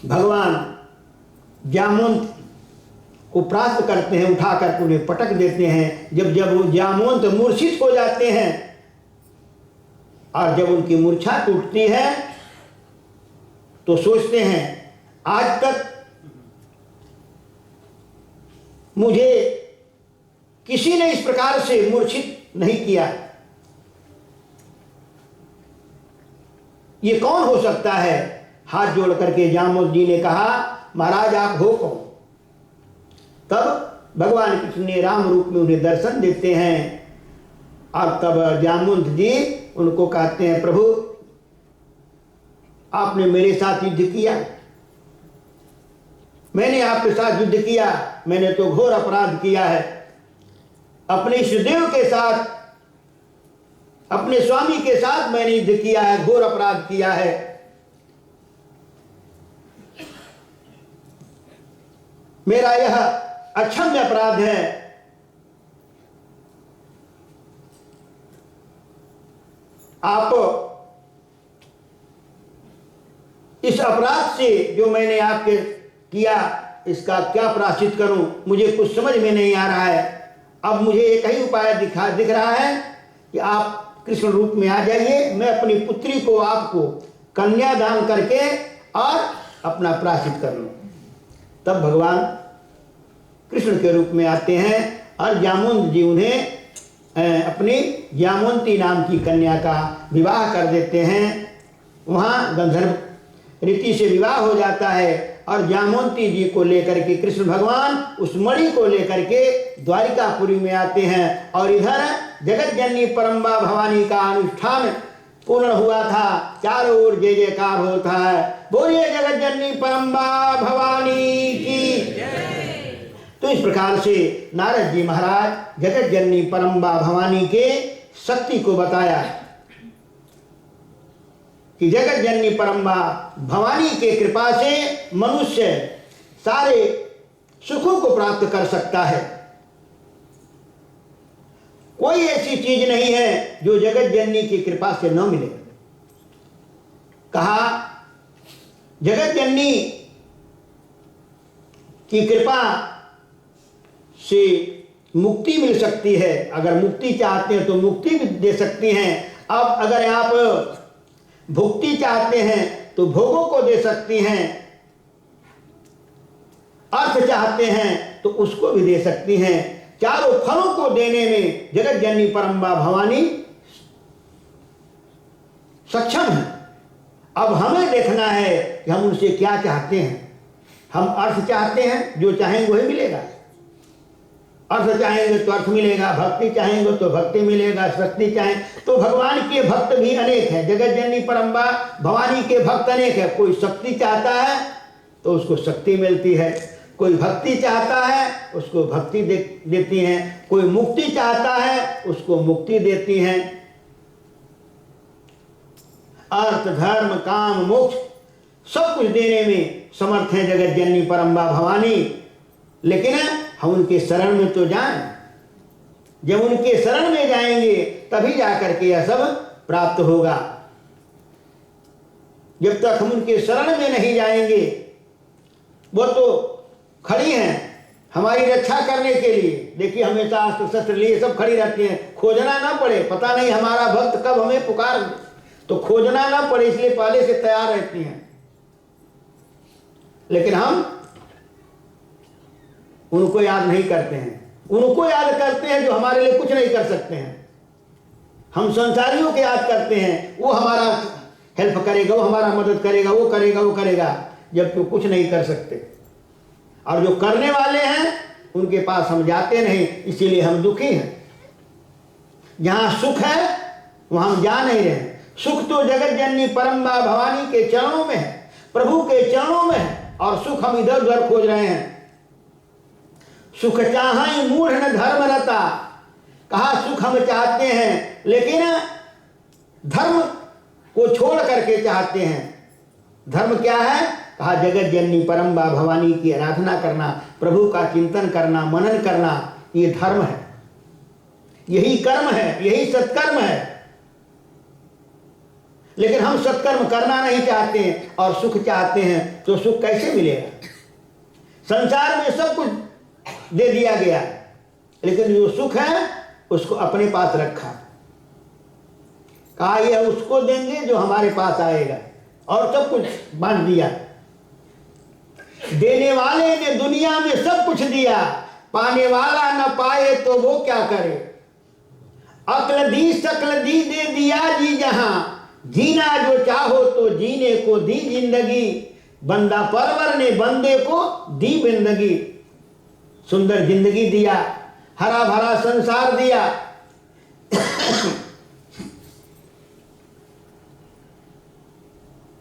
भगवान जामवंत को परास्त करते हैं, उठाकर उन्हें पटक देते हैं। जब वो जामवंत मूर्छित हो जाते हैं और जब उनकी मूर्छा टूटती है तो सोचते हैं, आज तक मुझे किसी ने इस प्रकार से मूर्छित नहीं किया, ये कौन हो सकता है? हाथ जोड़ करके जामवंत जी ने कहा, महाराज आप हो कौन? तब भगवान कृष्ण ने राम रूप में उन्हें दर्शन देते हैं और तब जामवंत जी उनको कहते हैं, प्रभु आपने मेरे साथ युद्ध किया, मैंने आपके साथ युद्ध किया, मैंने तो घोर अपराध किया है, अपने इष्टदेव के साथ, अपने स्वामी के साथ मैंने युद्ध किया है, घोर अपराध किया है। मेरा यह अक्षम्य अपराध है। आप इस अपराध से जो मैंने आपके किया, इसका क्या प्रायश्चित करूं, मुझे कुछ समझ में नहीं आ रहा है। अब मुझे एक ही उपाय दिख रहा है कि आप कृष्ण रूप में आ जाइए, मैं अपनी पुत्री को आपको कन्या दान करके और अपना प्रायश्चित कर लूं। तब भगवान कृष्ण के रूप में आते हैं और जामवंत जी उन्हें अपनी जामवंती नाम की कन्या का विवाह कर देते हैं। वहाँ गंधर्व रीति से विवाह हो जाता है और जामवंती जी को लेकर के कृष्ण भगवान उस मणि को लेकर के द्वारिकापुरी में आते हैं और इधर जगत जननी परम्बा भवानी का अनुष्ठान पूर्ण हुआ था। चारों ओर जय जयकार होता है, बोलिए जगत जननी परम्बा भवानी की। तो इस प्रकार से नारद जी महाराज जगत जननी परम्बा भवानी के शक्ति को बताया कि जगत जननी परम्बा भवानी के कृपा से मनुष्य सारे सुखों को प्राप्त कर सकता है। कोई ऐसी चीज नहीं है जो जगत जननी की कृपा से न मिले। कहा जगत जननी की कृपा से मुक्ति मिल सकती है। अगर मुक्ति चाहते हैं तो मुक्ति भी दे सकती हैं। अब अगर आप भुक्ति चाहते हैं तो भोगों को दे सकती हैं। अर्थ चाहते हैं तो उसको भी दे सकती हैं। चारों फलों को देने में जगत जननी परम्बा भवानी सक्षम है। अब हमें देखना है कि हम उनसे क्या चाहते हैं। हम अर्थ चाहते हैं, जो चाहेंगे वही मिलेगा। अर्थ चाहेंगे तो अर्थ मिलेगा, भक्ति चाहेंगे तो भक्ति मिलेगा, शक्ति चाहें तो भगवान के भक्त भी अनेक हैं। जगत जननी परम्बा भवानी के भक्त अनेक है। कोई शक्ति चाहता है तो उसको शक्ति मिलती है, कोई भक्ति चाहता है उसको भक्ति देती हैं, कोई मुक्ति चाहता है उसको मुक्ति देती हैं। अर्थ धर्म काम मोक्ष सब कुछ देने में समर्थ है जगत जननी परम्बा भवानी। लेकिन हम उनके शरण में तो जाएं। जब उनके शरण में जाएंगे तभी जाकर के यह सब प्राप्त होगा। जब तक हम उनके शरण में नहीं जाएंगे, वो तो खड़ी हैं हमारी रक्षा करने के लिए। देखिए हमेशा अस्त्र शस्त्र लिए सब खड़ी रहती हैं, खोजना ना पड़े। पता नहीं हमारा भक्त कब हमें पुकार, तो खोजना ना पड़े इसलिए पहले से तैयार रहती हैं। लेकिन हम उनको याद नहीं करते हैं। उनको याद करते हैं जो हमारे लिए कुछ नहीं कर सकते हैं। हम संसारियों को याद करते हैं, वो हमारा हेल्प करेगा, वो हमारा मदद करेगा, वो करेगा, वो करेगा, जबकि कुछ नहीं कर सकते। और जो करने वाले हैं उनके पास हम जाते नहीं, इसीलिए हम दुखी हैं। जहां सुख है वहां हम जा नहीं रहे। सुख तो जगत जननी परम्बा भवानी के चरणों में है, प्रभु के चरणों में है, और सुख हम इधर उधर खोज रहे हैं। सुख चाहें मूढ़ न धर्म रता। कहा सुख हम चाहते हैं लेकिन धर्म को छोड़ करके चाहते हैं। धर्म क्या है? कहा जगत जननी परम्बा भवानी की आराधना करना, प्रभु का चिंतन करना, मनन करना, ये धर्म है, यही कर्म है, यही सत्कर्म है। लेकिन हम सत्कर्म करना नहीं चाहते हैं और सुख चाहते हैं, तो सुख कैसे मिलेगा? संसार में सब कुछ दे दिया गया, लेकिन जो सुख है उसको अपने पास रखा। कहा यह उसको देंगे जो हमारे पास आएगा, और सब कुछ बांट दिया। देने वाले ने दुनिया में सब कुछ दिया, पाने वाला न पाए तो वो क्या करे। अक्ल दी सकल दी दे दिया जी जहां, जीना जो चाहो तो जीने को दी जिंदगी, बंदा परवर ने बंदे को दी जिंदगी। सुंदर जिंदगी दिया, हरा भरा संसार दिया,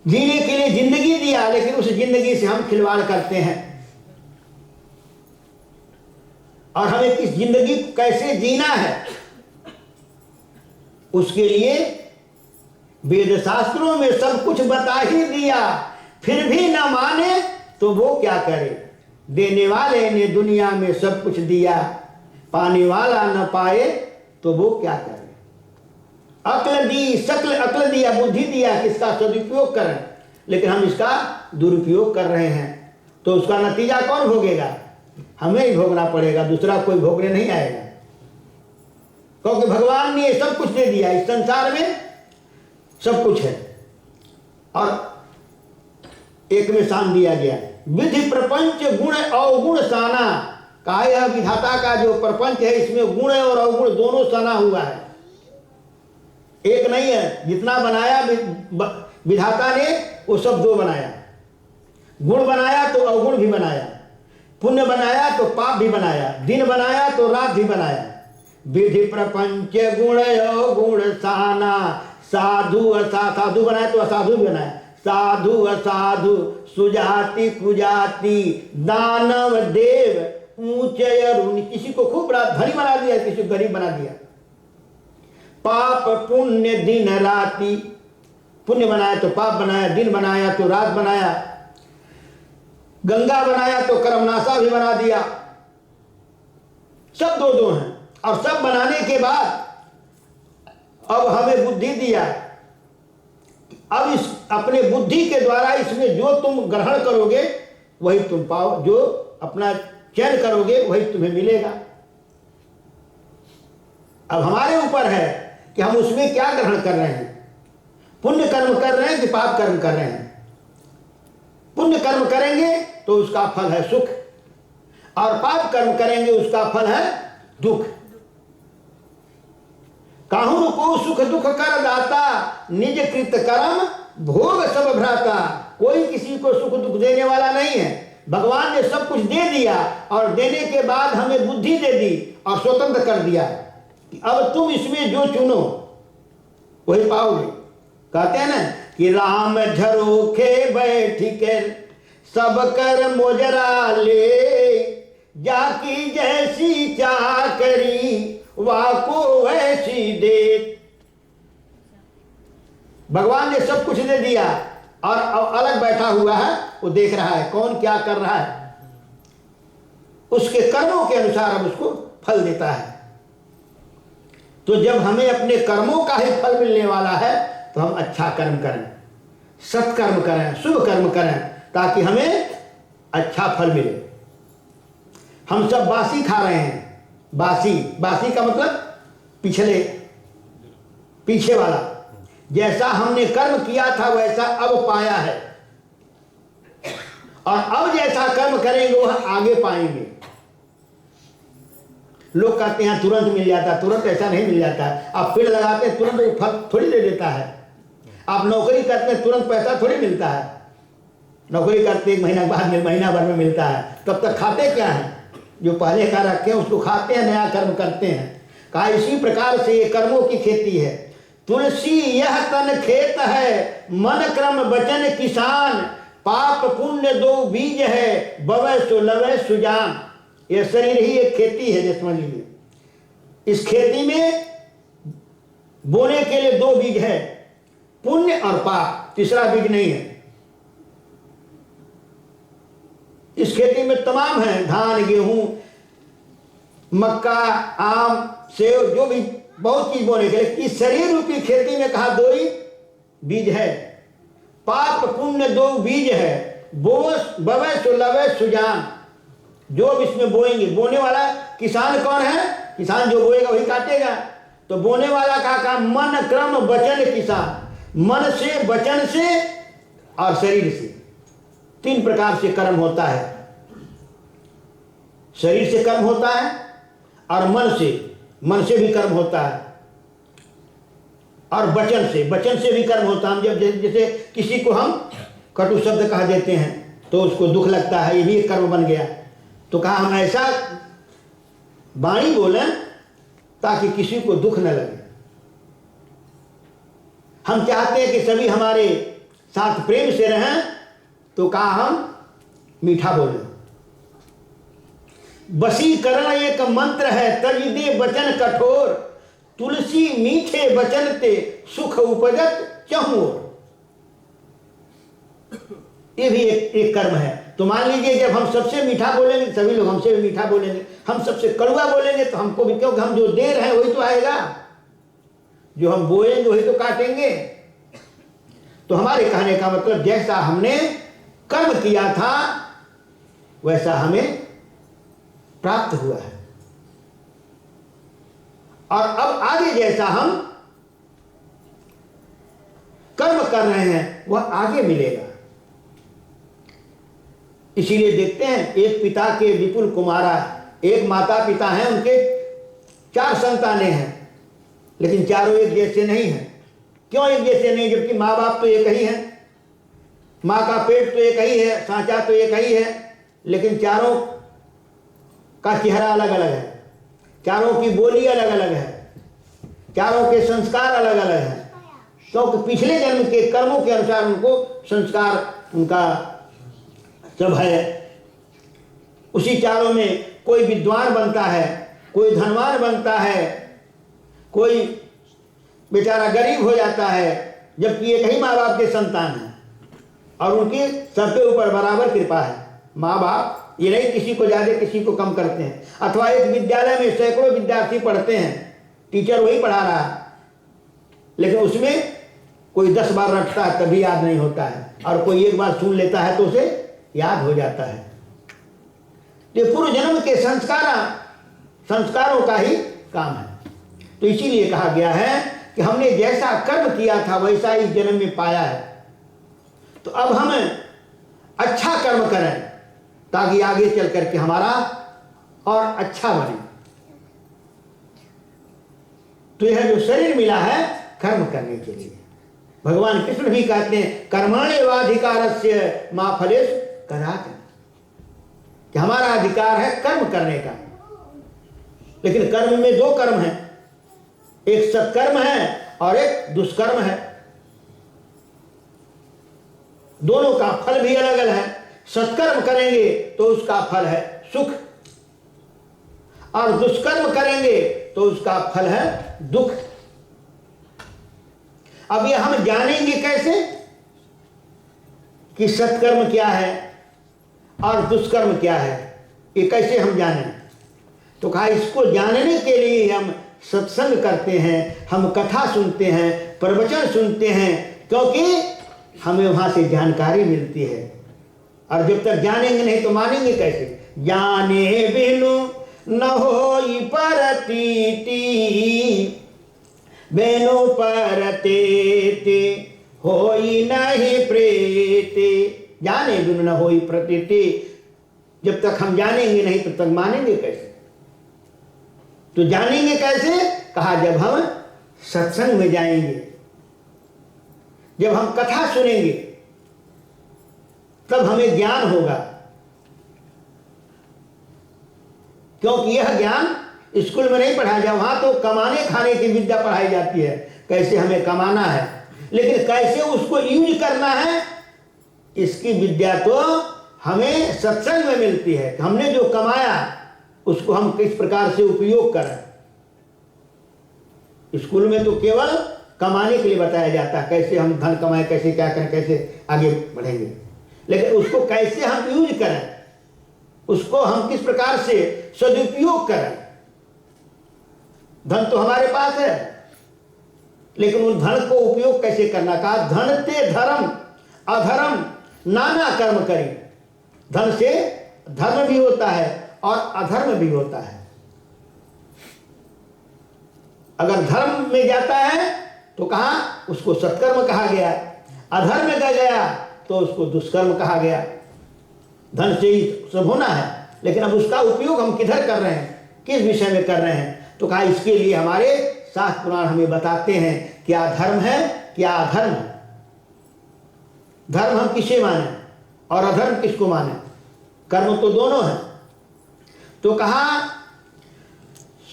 जीने के लिए जिंदगी दिया, लेकिन उस जिंदगी से हम खिलवाड़ करते हैं। और हमें किस जिंदगी को कैसे जीना है, उसके लिए वेद शास्त्रों में सब कुछ बता ही दिया। फिर भी न माने तो वो क्या करे, देने वाले ने दुनिया में सब कुछ दिया, पाने वाला न पाए तो वो क्या करे। अक्ल दी, सकल अक्ल दिया, बुद्धि दिया, किसका सदुपयोग करें, लेकिन हम इसका दुरुपयोग कर रहे हैं। तो उसका नतीजा कौन भोगेगा, हमें ही भोगना पड़ेगा, दूसरा कोई भोगने नहीं आएगा। क्योंकि भगवान ने सब कुछ दे दिया, इस संसार में सब कुछ है। और एक में शान दिया गया, विधि प्रपंच गुण अवगुण साना। कहा यह विधाता का जो प्रपंच है इसमें गुण और अवगुण दोनों सना हुआ है, एक नहीं है। जितना बनाया विधाता ने वो सब दो बनाया, गुण बनाया तो अवगुण भी बनाया, पुण्य बनाया तो पाप भी बनाया, दिन बनाया तो रात भी बनाया। विधि प्रपंच गुण अवगुण साना, साधु साधु बनाया तो असाधु भी बनाया, साधु असाधु सुजाति कुजाति दानव देव ऊंच अरुण। किसी को खूब धनी बना दिया, किसी को गरीब बना दिया। पाप पुण्य दिन राति, पुण्य बनाया तो पाप बनाया, दिन बनाया तो रात बनाया, गंगा बनाया तो कर्मनाशा भी बना दिया। सब दो दो हैं। और सब बनाने के बाद अब हमें बुद्धि दिया, अब इस अपने बुद्धि के द्वारा इसमें जो तुम ग्रहण करोगे वही तुम पाओ, जो अपना चयन करोगे वही तुम्हें मिलेगा। अब हमारे ऊपर है कि हम उसमें क्या ग्रहण कर रहे हैं, पुण्य कर्म कर रहे हैं कि पाप कर्म कर रहे हैं। पुण्य कर्म करेंगे तो उसका फल है सुख, और पाप कर्म करेंगे उसका फल है दुख। काहुन को सुख दुख कर दाता, निज कृत कर्म भोग सब भ्राता। कोई किसी को सुख दुख देने वाला नहीं है। भगवान ने सब कुछ दे दिया और देने के बाद हमें बुद्धि दे दी और स्वतंत्र कर दिया कि अब तुम इसमें जो चुनो वही पाओगे। कहते हैं ना कि राम झरोखे बैठ के सब कर मोजरा ले, जाकी जैसी चाह करी वाको वैसी दे। भगवान ने सब कुछ दे दिया और अलग बैठा हुआ है, वो देख रहा है कौन क्या कर रहा है, उसके कर्मों के अनुसार अब उसको फल देता है। तो जब हमें अपने कर्मों का ही फल मिलने वाला है तो हम अच्छा कर्म करें, सत्कर्म करें, शुभ कर्म करें, ताकि हमें अच्छा फल मिले। हम सब बासी खा रहे हैं। बासी, बासी का मतलब पिछले, पीछे वाला। जैसा हमने कर्म किया था वैसा अब पाया है, और अब जैसा कर्म करेंगे वह आगे पाएंगे। लोग कहते हैं तुरंत मिल जाता है, तुरंत ऐसा नहीं मिल जाता है। आप पेड़ लगाते हैं तुरंत फल थोड़ी दे देता है। आप नौकरी करते हैं तुरंत पैसा थोड़ी मिलता है। नौकरी करते एक महीना बाद में, महीना भर में मिलता है, तब तक खाते क्या हैं? जो पहले का रखे हैं उसको खाते हैं, नया कर्म करते हैं। कहा इसी प्रकार से ये कर्मों की खेती है। तुलसी यह तन खेत है, मन क्रम वचन किसान, पाप पुण्य दो बीज है, बवै सो लवै सुजान। यह शरीर ही एक खेती है, जैसे समझ लीजिए। इस खेती में बोने के लिए दो बीज है, पुण्य और पाप, तीसरा बीज नहीं है। इस खेती में तमाम है, धान गेहूं मक्का आम सेब, जो भी बहुत चीज बोने के लिए। इस शरीर रूपी खेती में कहा दो ही बीज है, पाप पुण्य दो बीज है, बवै सो लवै सुजान। जो भी इसमें बोएंगे, बोने वाला किसान कौन है? किसान जो बोएगा वही काटेगा। तो बोने वाला का काम मन क्रम वचन किसान, मन से, वचन से और शरीर से, तीन प्रकार से कर्म होता है। शरीर से कर्म होता है और मन से भी कर्म होता है। और वचन से भी कर्म होता है। हम जब जैसे किसी को हम कटु शब्द कह देते हैं तो उसको दुख लगता है, ये भी एक कर्म बन गया। तो कहा हम ऐसा वाणी बोलें ताकि किसी को दुख न लगे। हम चाहते हैं कि सभी हमारे साथ प्रेम से रहें, तो कहा हम मीठा बोलें। वशीकरण एक मंत्र है, तज दे वचन कठोर, तुलसी मीठे वचन ते सुख उपजत चहुओर। ये भी एक कर्म है। तो मान लीजिए जब हम सबसे मीठा बोलेंगे, सभी लोग हमसे भी मीठा बोलेंगे। हम सबसे कड़वा बोलेंगे तो हमको भी, क्योंकि हम जो दे रहे हैं वही तो आएगा, जो हम बोएंगे वही तो काटेंगे। तो हमारे कहने का मतलब जैसा हमने कर्म किया था वैसा हमें प्राप्त हुआ है, और अब आगे जैसा हम कर्म कर रहे हैं वह आगे मिलेगा। इसीलिए देखते हैं एक पिता के विपुल कुमारा, एक माता पिता हैं, उनके 4 संतानें हैं, लेकिन चारों एक जैसे नहीं हैं। क्यों एक जैसे नहीं? जबकि माँ बाप तो एक ही हैं, माँ का पेट तो एक ही है, सांचा तो एक ही है, लेकिन चारों का चेहरा अलग अलग है, चारों की बोली अलग अलग है, चारों के संस्कार अलग अलग हैं। क्योंकि पिछले जन्म के कर्मों के अनुसार उनको संस्कार उनका सब है। उसी चारों में कोई विद्वान बनता है, कोई धनवान बनता है, कोई बेचारा गरीब हो जाता है, जबकि एक ही माँ बाप के संतान हैं और उनकी सबके ऊपर बराबर कृपा है। माँ बाप ये नहीं किसी को ज़्यादा किसी को कम करते हैं। अथवा एक विद्यालय में सैकड़ों विद्यार्थी पढ़ते हैं, टीचर वही पढ़ा रहा है, लेकिन उसमें कोई 10 बार रटता है तभी याद नहीं होता है, और कोई एक बार सुन लेता है तो उसे याद हो जाता है। ये पूर्व जन्म के संस्कारों का ही काम है। तो इसीलिए कहा गया है कि हमने जैसा कर्म किया था वैसा इस जन्म में पाया है। तो अब हम अच्छा कर्म करें ताकि आगे चल करके हमारा और अच्छा बने। तो यह जो शरीर मिला है कर्म करने के लिए, भगवान कृष्ण भी कहते हैं कर्मण्येवाधिकारस्य मा फलेषु कदाचन, कि हमारा अधिकार है कर्म करने का। लेकिन कर्म में 2 कर्म हैं, एक सत्कर्म है और एक दुष्कर्म है। दोनों का फल भी अलग अलग है। सत्कर्म करेंगे तो उसका फल है सुख, और दुष्कर्म करेंगे तो उसका फल है दुख। अब ये हम जानेंगे कैसे कि सत्कर्म क्या है और दुष्कर्म क्या है, ये कैसे हम जानें? तो कहा इसको जानने के लिए हम सत्संग करते हैं, हम कथा सुनते हैं, प्रवचन सुनते हैं, क्योंकि हमें वहां से जानकारी मिलती है। और जब तक जानेंगे नहीं तो मानेंगे कैसे? जाने बिनु न होई परतीति, बेनु परतेति होई नहीं प्रीति। जाने बिनु न होई प्रतीति, जब तक हम जानेंगे नहीं तब तक मानेंगे कैसे? तो जानेंगे कैसे? कहा जब हम सत्संग में जाएंगे, जब हम कथा सुनेंगे तब हमें ज्ञान होगा। क्योंकि यह ज्ञान स्कूल में नहीं पढ़ाया जाए, वहां तो कमाने खाने की विद्या पढ़ाई जाती है, कैसे हमें कमाना है, लेकिन कैसे उसको यूज करना है इसकी विद्या तो हमें सत्संग में मिलती है। हमने जो कमाया उसको हम किस प्रकार से उपयोग करें। स्कूल में तो केवल कमाने के लिए बताया जाता है, कैसे हम धन कमाएं, कैसे क्या करें, कैसे आगे बढ़ेंगे, लेकिन उसको कैसे हम यूज करें, उसको हम किस प्रकार से सदुपयोग करें। धन तो हमारे पास है, लेकिन उन धन को उपयोग कैसे करना। कहा धन ते धर्म अधर्म नाना कर्म करी। धन से धर्म भी होता है और अधर्म भी होता है। अगर धर्म में जाता है तो कहा उसको सत्कर्म कहा गया, अधर्म में गया तो उसको दुष्कर्म कहा गया। धन से ही सब होना है, लेकिन अब उसका उपयोग हम किधर कर रहे हैं, किस विषय में कर रहे हैं। तो कहा इसके लिए हमारे शास्त्र पुराण हमें बताते हैं क्या धर्म है क्या अधर्म है। धर्म हम किसे माने और अधर्म किसको माने, कर्म तो दोनों है। तो कहा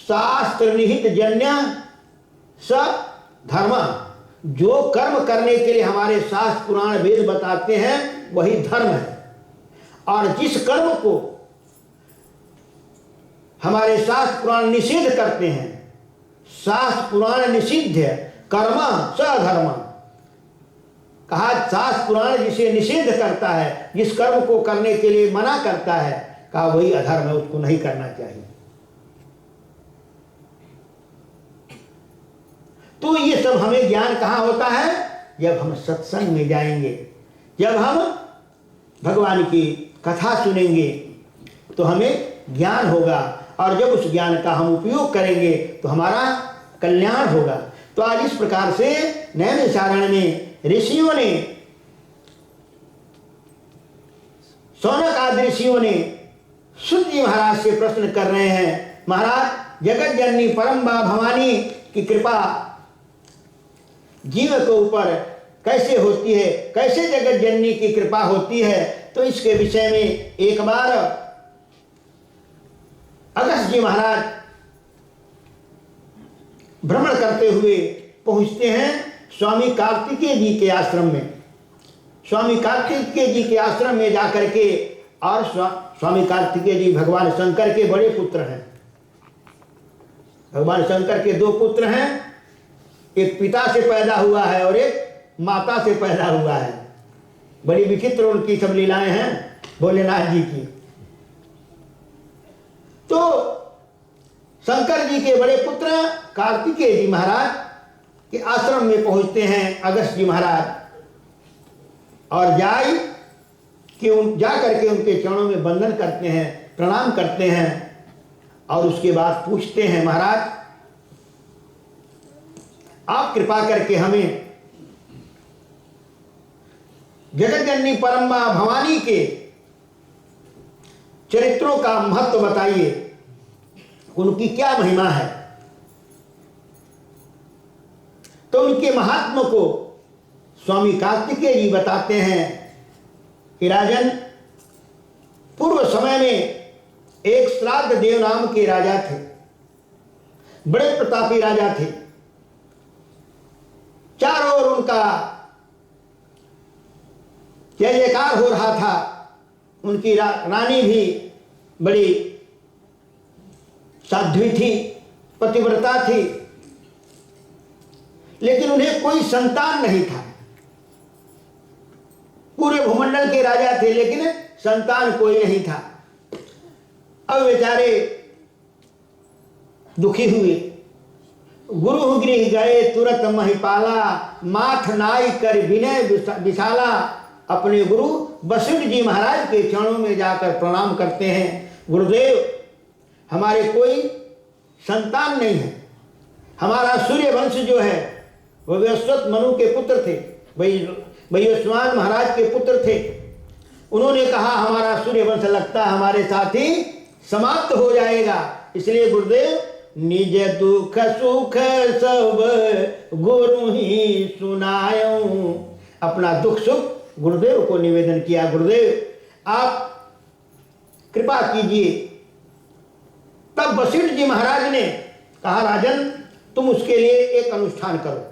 शास्त्र निहित जन्य स धर्म, जो कर्म करने के लिए हमारे शास्त्र पुराण वेद बताते हैं वही धर्म है। और जिस कर्म को हमारे शास्त्र पुराण निषेध करते हैं, शास्त्र पुराण निषिद्ध है कर्म स धर्म, कहा शास्त्र पुराण जिसे निषेध करता है, जिस कर्म को करने के लिए मना करता है, कहा वही अधर्म है, उसको नहीं करना चाहिए। तो ये सब हमें ज्ञान कहाँ होता है, जब हम सत्संग में जाएंगे, जब हम भगवान की कथा सुनेंगे तो हमें ज्ञान होगा, और जब उस ज्ञान का हम उपयोग करेंगे तो हमारा कल्याण होगा। तो आज इस प्रकार से नैमिषारण्य में ऋषियों ने, शौनक आदि ऋषियों ने सूत जी महाराज से प्रश्न कर रहे हैं, महाराज जगत जननी परम्बा भवानी की कृपा जीव के ऊपर कैसे होती है, कैसे जगत जननी की कृपा होती है। तो इसके विषय में एक बार अगस्त जी महाराज भ्रमण करते हुए पहुंचते हैं स्वामी कार्तिकेय जी के आश्रम में। स्वामी कार्तिकेय जी के आश्रम में जाकर के, और स्वामी कार्तिकेय जी भगवान शंकर के बड़े पुत्र हैं। भगवान शंकर के दो पुत्र हैं, एक पिता से पैदा हुआ है और एक माता से पैदा हुआ है। बड़ी विचित्र उनकी सब लीलाएं हैं भोलेनाथ जी की। तो शंकर जी के बड़े पुत्र कार्तिकेय जी महाराज के आश्रम में पहुंचते हैं अगस्त जी महाराज, और जा करके उनके चरणों में वंदन करते हैं, प्रणाम करते हैं, और उसके बाद पूछते हैं, महाराज आप कृपा करके हमें जगत जननी परम्बा भवानी के चरित्रों का महत्व बताइए, उनकी क्या महिमा है। तो उनके महात्मा को स्वामी कार्तिकेय जी बताते हैं कि राजन, पूर्व समय में एक श्राद्ध देव नाम के राजा थे, बड़े प्रतापी राजा थे। चारों ओर उनका जय जयकार हो रहा था। उनकी रानी भी बड़ी साध्वी थी, पतिव्रता थी, लेकिन उन्हें कोई संतान नहीं था। पूरे भूमंडल के राजा थे लेकिन संतान कोई नहीं था। अब बेचारे दुखी हुए। गुरु गृह गए तुरत महिपाला, माथ नाई कर विनय विशाला। अपने गुरु वशिष्ठ जी महाराज के चरणों में जाकर प्रणाम करते हैं, गुरुदेव हमारे कोई संतान नहीं है। हमारा सूर्य वंश जो है वो वैश्वत मनु के पुत्र थे, वैश्वान महाराज के पुत्र थे। उन्होंने कहा हमारा सूर्य वंश लगता हमारे साथ ही समाप्त हो जाएगा, इसलिए गुरुदेव निज दुख सुख सब गुरु ही सुनाऊं। अपना दुख सुख गुरुदेव को निवेदन किया, गुरुदेव आप कृपा कीजिए। तब वशिष्ठ जी महाराज ने कहा, राजन तुम उसके लिए एक अनुष्ठान करो।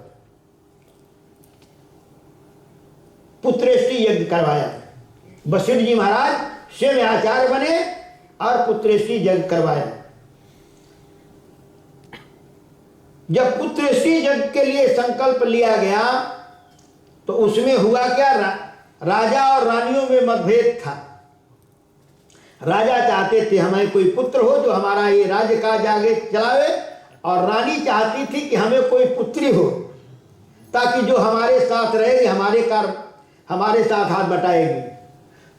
पुत्रेष्टि यज्ञ करवाया। वशिष्ठ जी महाराज स्वयं आचार्य बने और पुत्रेष्टि यज्ञ करवाया। जब पुत्रेष्टि यज्ञ के लिए संकल्प लिया गया तो उसमें हुआ क्या, राजा और रानियों में मतभेद था। राजा चाहते थे हमें कोई पुत्र हो जो हमारा ये राज्य काज आगे चलावे, और रानी चाहती थी कि हमें कोई पुत्री हो ताकि जो हमारे साथ रहेगी, हमारे साथ हाथ बटाएगी।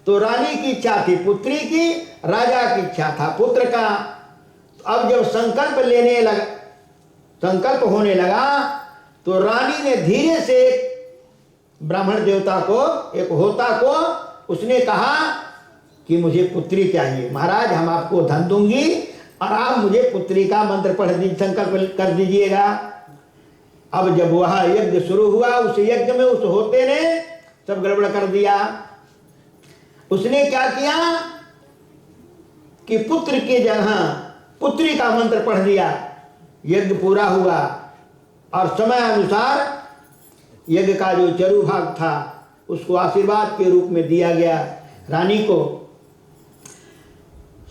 तो रानी की इच्छा थी पुत्री की, राजा की इच्छा था पुत्र का। अब जब संकल्प होने लगा तो रानी ने धीरे से ब्राह्मण देवता को, एक होता को, उसने कहा कि मुझे पुत्री चाहिए। महाराज हम आपको धन दूंगी और आप मुझे पुत्री का मंत्र पढ़ दीजिए, संकल्प कर दीजिएगा। अब जब वह यज्ञ शुरू हुआ, उस यज्ञ में उस होते ने सब गड़बड़ कर दिया। उसने क्या किया कि पुत्र की जगह पुत्री का मंत्र पढ़ दिया। यज्ञ पूरा हुआ और समय अनुसार यज्ञ का जो चरु भाग था उसको आशीर्वाद के रूप में दिया गया रानी को।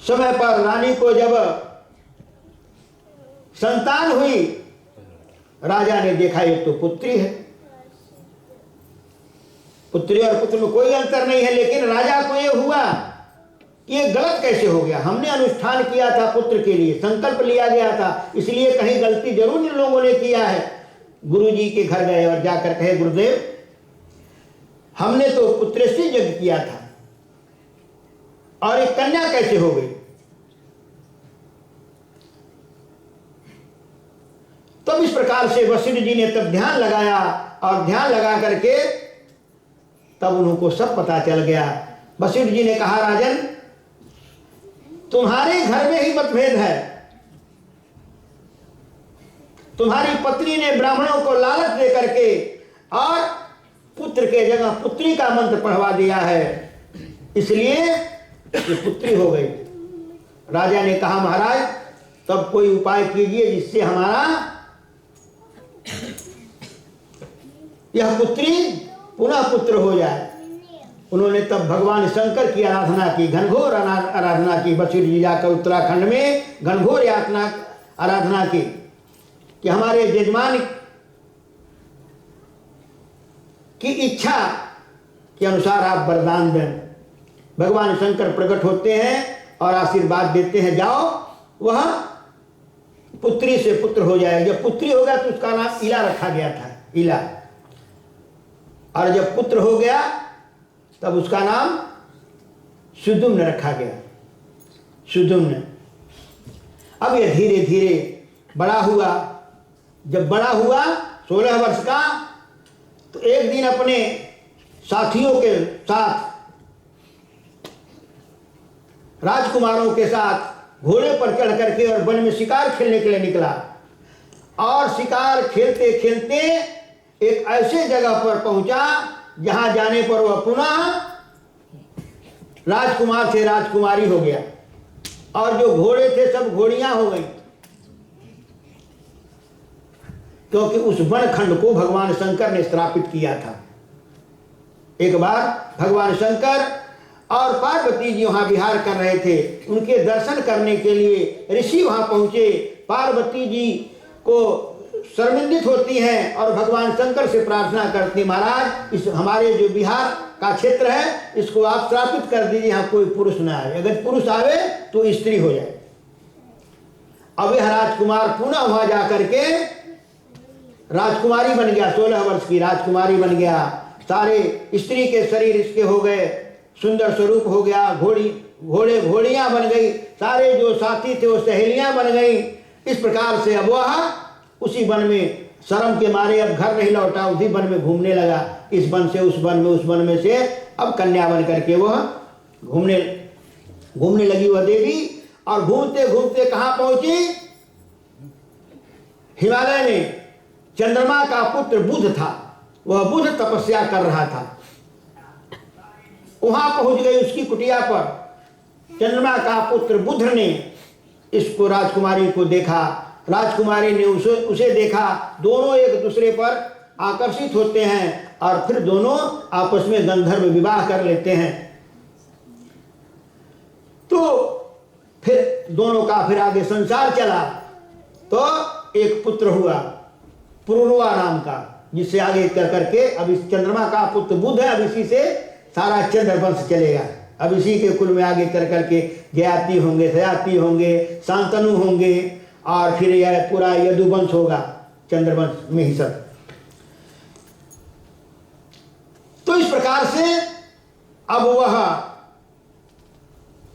समय पर रानी को जब संतान हुई, राजा ने देखा ये तो पुत्री है। पुत्री और पुत्र में कोई अंतर नहीं है, लेकिन राजा को ये हुआ कि ये गलत कैसे हो गया। हमने अनुष्ठान किया था पुत्र के लिए, संकल्प लिया गया था, इसलिए कहीं गलती जरूर इन लोगों ने किया है। गुरुजी के घर गए और जाकर कहे, गुरुदेव हमने तो पुत्र से यज्ञ किया था और एक कन्या कैसे हो गई। तब इस प्रकार से वशिष्ठ जी ने तब ध्यान लगाया और ध्यान लगा करके तब उनको सब पता चल गया। वशिष्ठ जी ने कहा, राजन तुम्हारे घर में ही मतभेद है। तुम्हारी पत्नी ने ब्राह्मणों को लालच दे करके और पुत्र के जगह पुत्री का मंत्र पढ़वा दिया है, इसलिए ये पुत्री हो गई। राजा ने कहा, महाराज तब कोई उपाय कीजिए जिससे हमारा यह पुत्री पुनः पुत्र हो जाए। उन्होंने तब भगवान शंकर की आराधना की, घनघोर आराधना की। वशिष्ठ जी जाकर उत्तराखंड में घनघोर आराधना की कि हमारे यजमान की इच्छा के अनुसार आप वरदान दें। भगवान शंकर प्रकट होते हैं और आशीर्वाद देते हैं, जाओ वह पुत्री से पुत्र हो जाए। जब पुत्री हो गया तो उसका नाम इला रखा गया था, इला। और जब पुत्र हो गया तब उसका नाम सुदुम्न रखा गया, सुदुम्न। अब यह धीरे धीरे बड़ा हुआ। जब बड़ा हुआ 16 वर्ष का, तो एक दिन अपने साथियों के साथ, राजकुमारों के साथ घोड़े पर चढ़ करके और वन में शिकार खेलने के लिए निकला। और शिकार खेलते खेलते एक ऐसे जगह पर पहुंचा जहां जाने पर वह पुनः राजकुमार से राजकुमारी हो गया और जो घोड़े थे सब घोड़ियां हो गई, क्योंकि उस वनखंड को भगवान शंकर ने स्थापित किया था। एक बार भगवान शंकर और पार्वती जी वहां विहार कर रहे थे। उनके दर्शन करने के लिए ऋषि वहां पहुंचे। पार्वती जी को शर्मिंदित होती हैं और भगवान शंकर से प्रार्थना करती, महाराज इस हमारे जो बिहार का क्षेत्र है इसको आप श्रापित कर दीजिए, यहाँ कोई पुरुष ना आए, अगर पुरुष आवे तो स्त्री हो जाए। अब यह राजकुमार पुनः वहां जाकर के राजकुमारी बन गया, 16 वर्ष की राजकुमारी बन गया। सारे स्त्री के शरीर इसके हो गए, सुंदर स्वरूप हो गया, घोड़े घोड़ियां बन गई, सारे जो साथी थे वो सहेलियां बन गई। इस प्रकार से अब वह उसी वन में शर्म के मारे अब घर नहीं लौटा, उसी वन में घूमने लगा। इस वन से उस वन में, उस वन में से अब कन्या बन करके वह घूमने लगी वह देवी। और घूमते घूमते कहाँ पहुंची? हिमालय में चंद्रमा का पुत्र बुध था, वह बुध तपस्या कर रहा था। वहां पहुंच गई उसकी कुटिया पर। चंद्रमा का पुत्र बुध ने इसको राजकुमारी को देखा, राजकुमारी ने उसे देखा। दोनों एक दूसरे पर आकर्षित होते हैं और फिर दोनों आपस में गंधर्व विवाह कर लेते हैं। तो फिर दोनों का फिर आगे संसार चला। तो एक पुत्र हुआ पुरुरवा नाम का, जिससे आगे कर करके अब इस चंद्रमा का पुत्र बुध है, अब इसी से सारा चंद्रवंश चलेगा। अब इसी के कुल में आगे कर करके जयाति होंगे, सयाति होंगे, शांतनु होंगे और फिर यह पूरा यदुवंश होगा, चंद्रवंश में ही सब। तो इस प्रकार से अब वह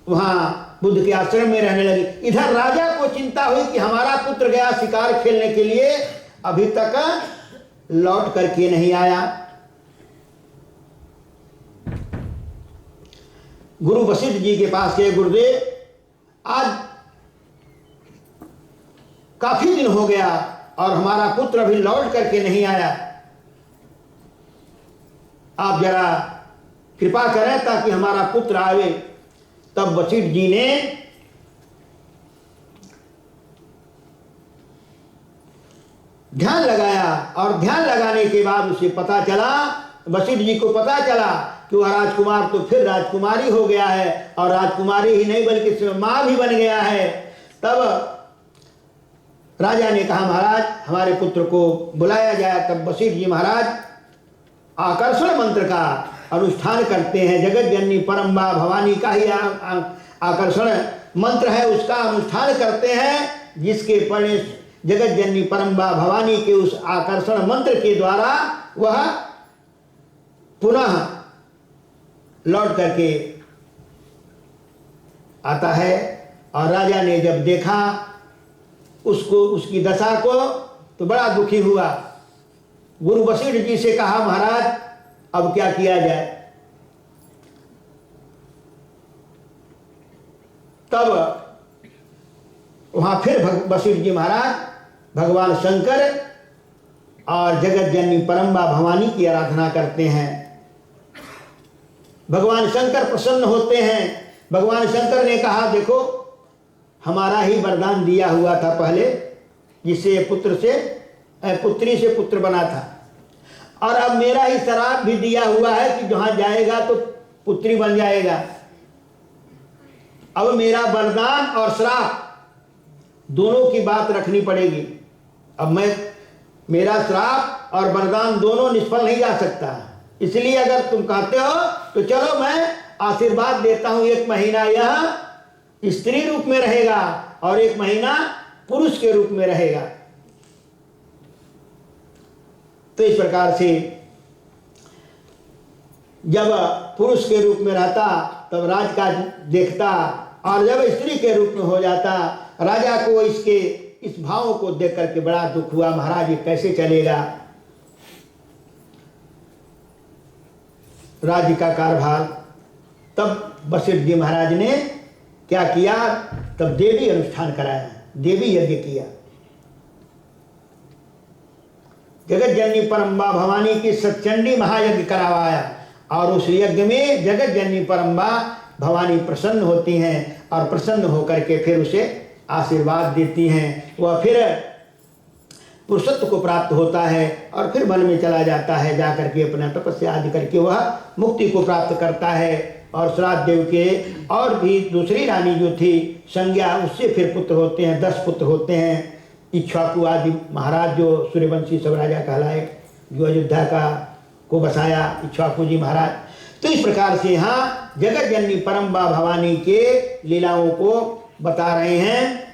वहां बुद्ध के आश्रम में रहने लगी। इधर राजा को चिंता हुई कि हमारा पुत्र गया शिकार खेलने के लिए, अभी तक लौट करके नहीं आया। गुरु वशिष्ठ जी के पास गए, गुरुदेव आज काफी दिन हो गया और हमारा पुत्र अभी लौट करके नहीं आया, आप जरा कृपा करें ताकि हमारा पुत्र आवे। तब वशिष्ठ जी ने ध्यान लगाया और ध्यान लगाने के बाद उसे पता चला, वशिष्ठ जी को पता चला कि वह राजकुमार तो फिर राजकुमारी हो गया है और राजकुमारी ही नहीं बल्कि इसमें मां भी बन गया है। तब राजा ने कहा महाराज हमारे पुत्र को बुलाया जाए। तब वशिष्ठ जी महाराज आकर्षण मंत्र का अनुष्ठान करते हैं। जगत जननी परम्बा भवानी का ही आकर्षण मंत्र है, उसका अनुष्ठान करते हैं, जिसके परिणाम जगत जननी परम्बा भवानी के उस आकर्षण मंत्र के द्वारा वह पुनः लौट करके आता है। और राजा ने जब देखा उसको, उसकी दशा को, तो बड़ा दुखी हुआ। गुरु वशिष्ठ जी से कहा महाराज अब क्या किया जाए। तब वहां फिर वशिष्ठ जी महाराज भगवान शंकर और जगत जननी परम्बा भवानी की आराधना करते हैं। भगवान शंकर प्रसन्न होते हैं। भगवान शंकर ने कहा देखो हमारा ही वरदान दिया हुआ था पहले, जिससे पुत्री से पुत्र बना था, और अब मेरा ही श्राप भी दिया हुआ है कि जहां जाएगा तो पुत्री बन जाएगा। अब मेरा वरदान और श्राप दोनों की बात रखनी पड़ेगी। अब मेरा श्राप और वरदान दोनों निष्फल नहीं जा सकता। इसलिए अगर तुम कहते हो तो चलो मैं आशीर्वाद देता हूं, 1 महीना यह स्त्री रूप में रहेगा और 1 महीना पुरुष के रूप में रहेगा। तो इस प्रकार से जब पुरुष के रूप में रहता तब राजकाज देखता, और जब स्त्री के रूप में हो जाता राजा को इसके इस भाव को देख करके बड़ा दुख हुआ। महाराज ये कैसे चलेगा राज्य का कारभार। तब वशिष्ठ जी महाराज ने क्या किया, तब देवी अनुष्ठान कराया, देवी यज्ञ किया। जगत जननी परम्बा भवानी की सचंडी महायज्ञ करवाया, और उस यज्ञ में जगत जननी परम्बा भवानी प्रसन्न होती हैं और प्रसन्न होकर के फिर उसे आशीर्वाद देती हैं। वह फिर पुरुषत्व को प्राप्त होता है और फिर वन में चला जाता है, जाकर के अपना तपस्या आदि करके वह मुक्ति को प्राप्त करता है। और श्राद्ध देव के और भी दूसरी रानी जो थी संज्ञा, उससे फिर पुत्र होते हैं, 10 पुत्र होते हैं। इक्ष्वाकु आदि महाराज जो सूर्यवंशी सब राजा कहलाए, जो अयोध्या को बसाया इक्ष्वाकु जी महाराज। तो इस प्रकार से यहाँ जगत जननी परम्बा भवानी के लीलाओं को बता रहे हैं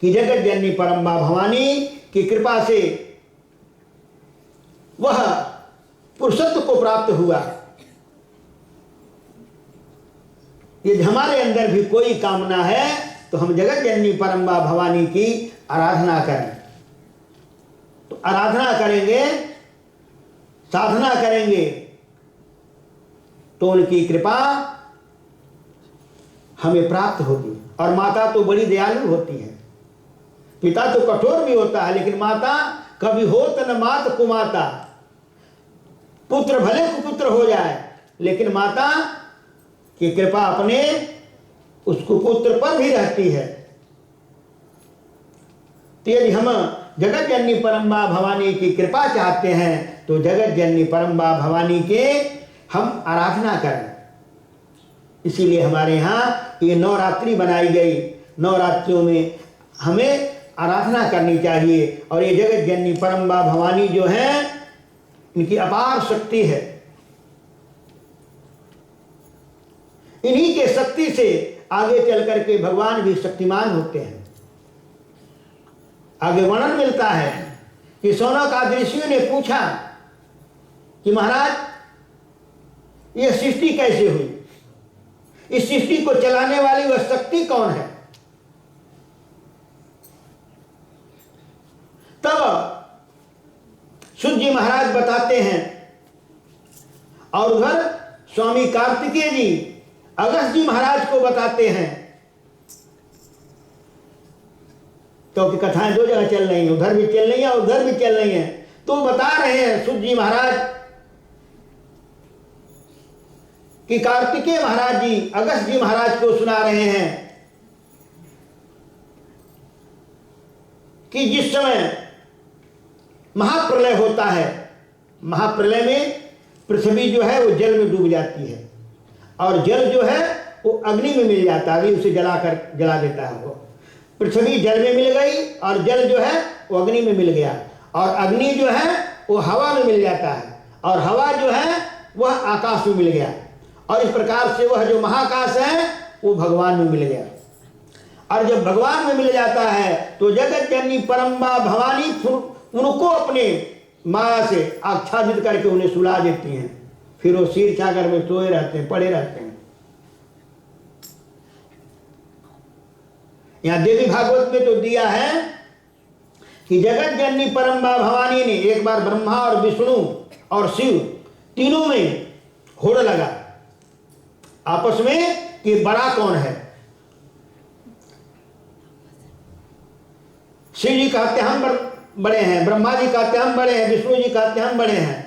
कि जगत जननी परम्बा भवानी की कृपा से वह पुरुषत्व को प्राप्त हुआ। यदि हमारे अंदर भी कोई कामना है तो हम जगत जननी परम्बा भवानी की आराधना करें। तो आराधना करेंगे, साधना करेंगे तो उनकी कृपा हमें प्राप्त होगी। और माता तो बड़ी दयालु होती है। पिता तो कठोर भी होता है, लेकिन माता कभी होत न मात कुमाता। पुत्र भले कुपुत्र हो जाए, लेकिन माता की कृपा अपने उस कुपुत्र पर भी रहती है। तो यदि हम जगत जननी परम्बा भवानी की कृपा चाहते हैं तो जगत जननी परम्बा भवानी के हम आराधना करें। इसीलिए हमारे यहाँ ये नवरात्रि बनाई गई। नवरात्रियों में हमें आराधना करनी चाहिए। और ये जगत जननी परम्बा भवानी जो है, इनकी अपार शक्ति है। इन्हीं के शक्ति से आगे चल करके भगवान भी शक्तिमान होते हैं। आगे वर्णन मिलता है कि शौनक आदि ऋषियों ने पूछा कि महाराज यह सृष्टि कैसे हुई, इस सृष्टि को चलाने वाली वह शक्ति कौन है। तब सूत जी महाराज बताते हैं, और उधर स्वामी कार्तिकेय जी अगस्त जी महाराज को बताते हैं। क्योंकि कथाएं दो जगह चल रही हैं, उधर भी चल रही हैं और उधर भी चल रही हैं। तो बता रहे हैं सूत जी महाराज कि कार्तिकेय महाराज जी अगस्त जी महाराज को सुना रहे हैं कि जिस समय महाप्रलय होता है, महाप्रलय में पृथ्वी जो है वो जल में डूब जाती है और जल जो है वो अग्नि में मिल जाता है, अग्नि उसे जला देता है। वो पृथ्वी जल में मिल गई और जल जो है वो अग्नि में मिल गया और अग्नि जो है वो हवा में मिल जाता है और हवा जो है वह आकाश में मिल गया और इस प्रकार से वह जो महाकाश है वो भगवान में मिल गया। और जब भगवान में मिल जाता है तो जगत जननी परम्बा भवानी उनको अपने माया से आच्छादित करके उन्हें सुला देती हैं। फिर वो शीर छागर में सोए रहते हैं, पड़े रहते हैं। यहां देवी भागवत में तो दिया है कि जगत जननी परम्बा भवानी ने एक बार ब्रह्मा और विष्णु और शिव तीनों में होड़ लगा आपस में कि बड़ा कौन है। शिव जी कहते हम बड़े हैं, ब्रह्मा जी कहते हम बड़े हैं, विष्णु जी कहते हम बड़े हैं।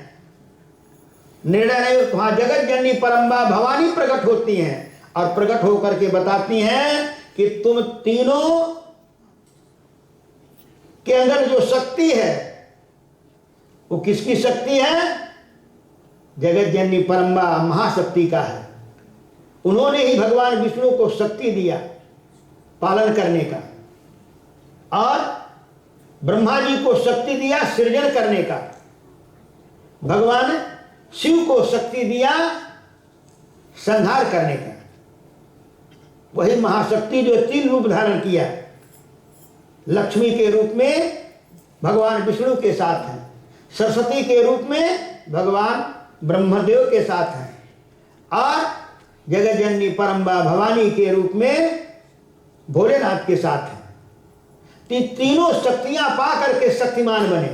निर्णय नहीं, वहां जगत जननी परम्बा भवानी प्रकट होती हैं और प्रकट होकर के बताती हैं कि तुम तीनों के अंदर जो शक्ति है वो किसकी शक्ति है? जगत जननी परम्बा महाशक्ति का है। उन्होंने ही भगवान विष्णु को शक्ति दिया पालन करने का और ब्रह्मा जी को शक्ति दिया सृजन करने का, भगवान शिव को शक्ति दिया संहार करने का। वही महाशक्ति जो तीन रूप धारण किया, लक्ष्मी के रूप में भगवान विष्णु के साथ हैं, सरस्वती के रूप में भगवान ब्रह्मदेव के साथ हैं और जगत जननी परम्बा भवानी के रूप में भोलेनाथ के साथ हैं। तीनों शक्तियां पा करके शक्तिमान बने।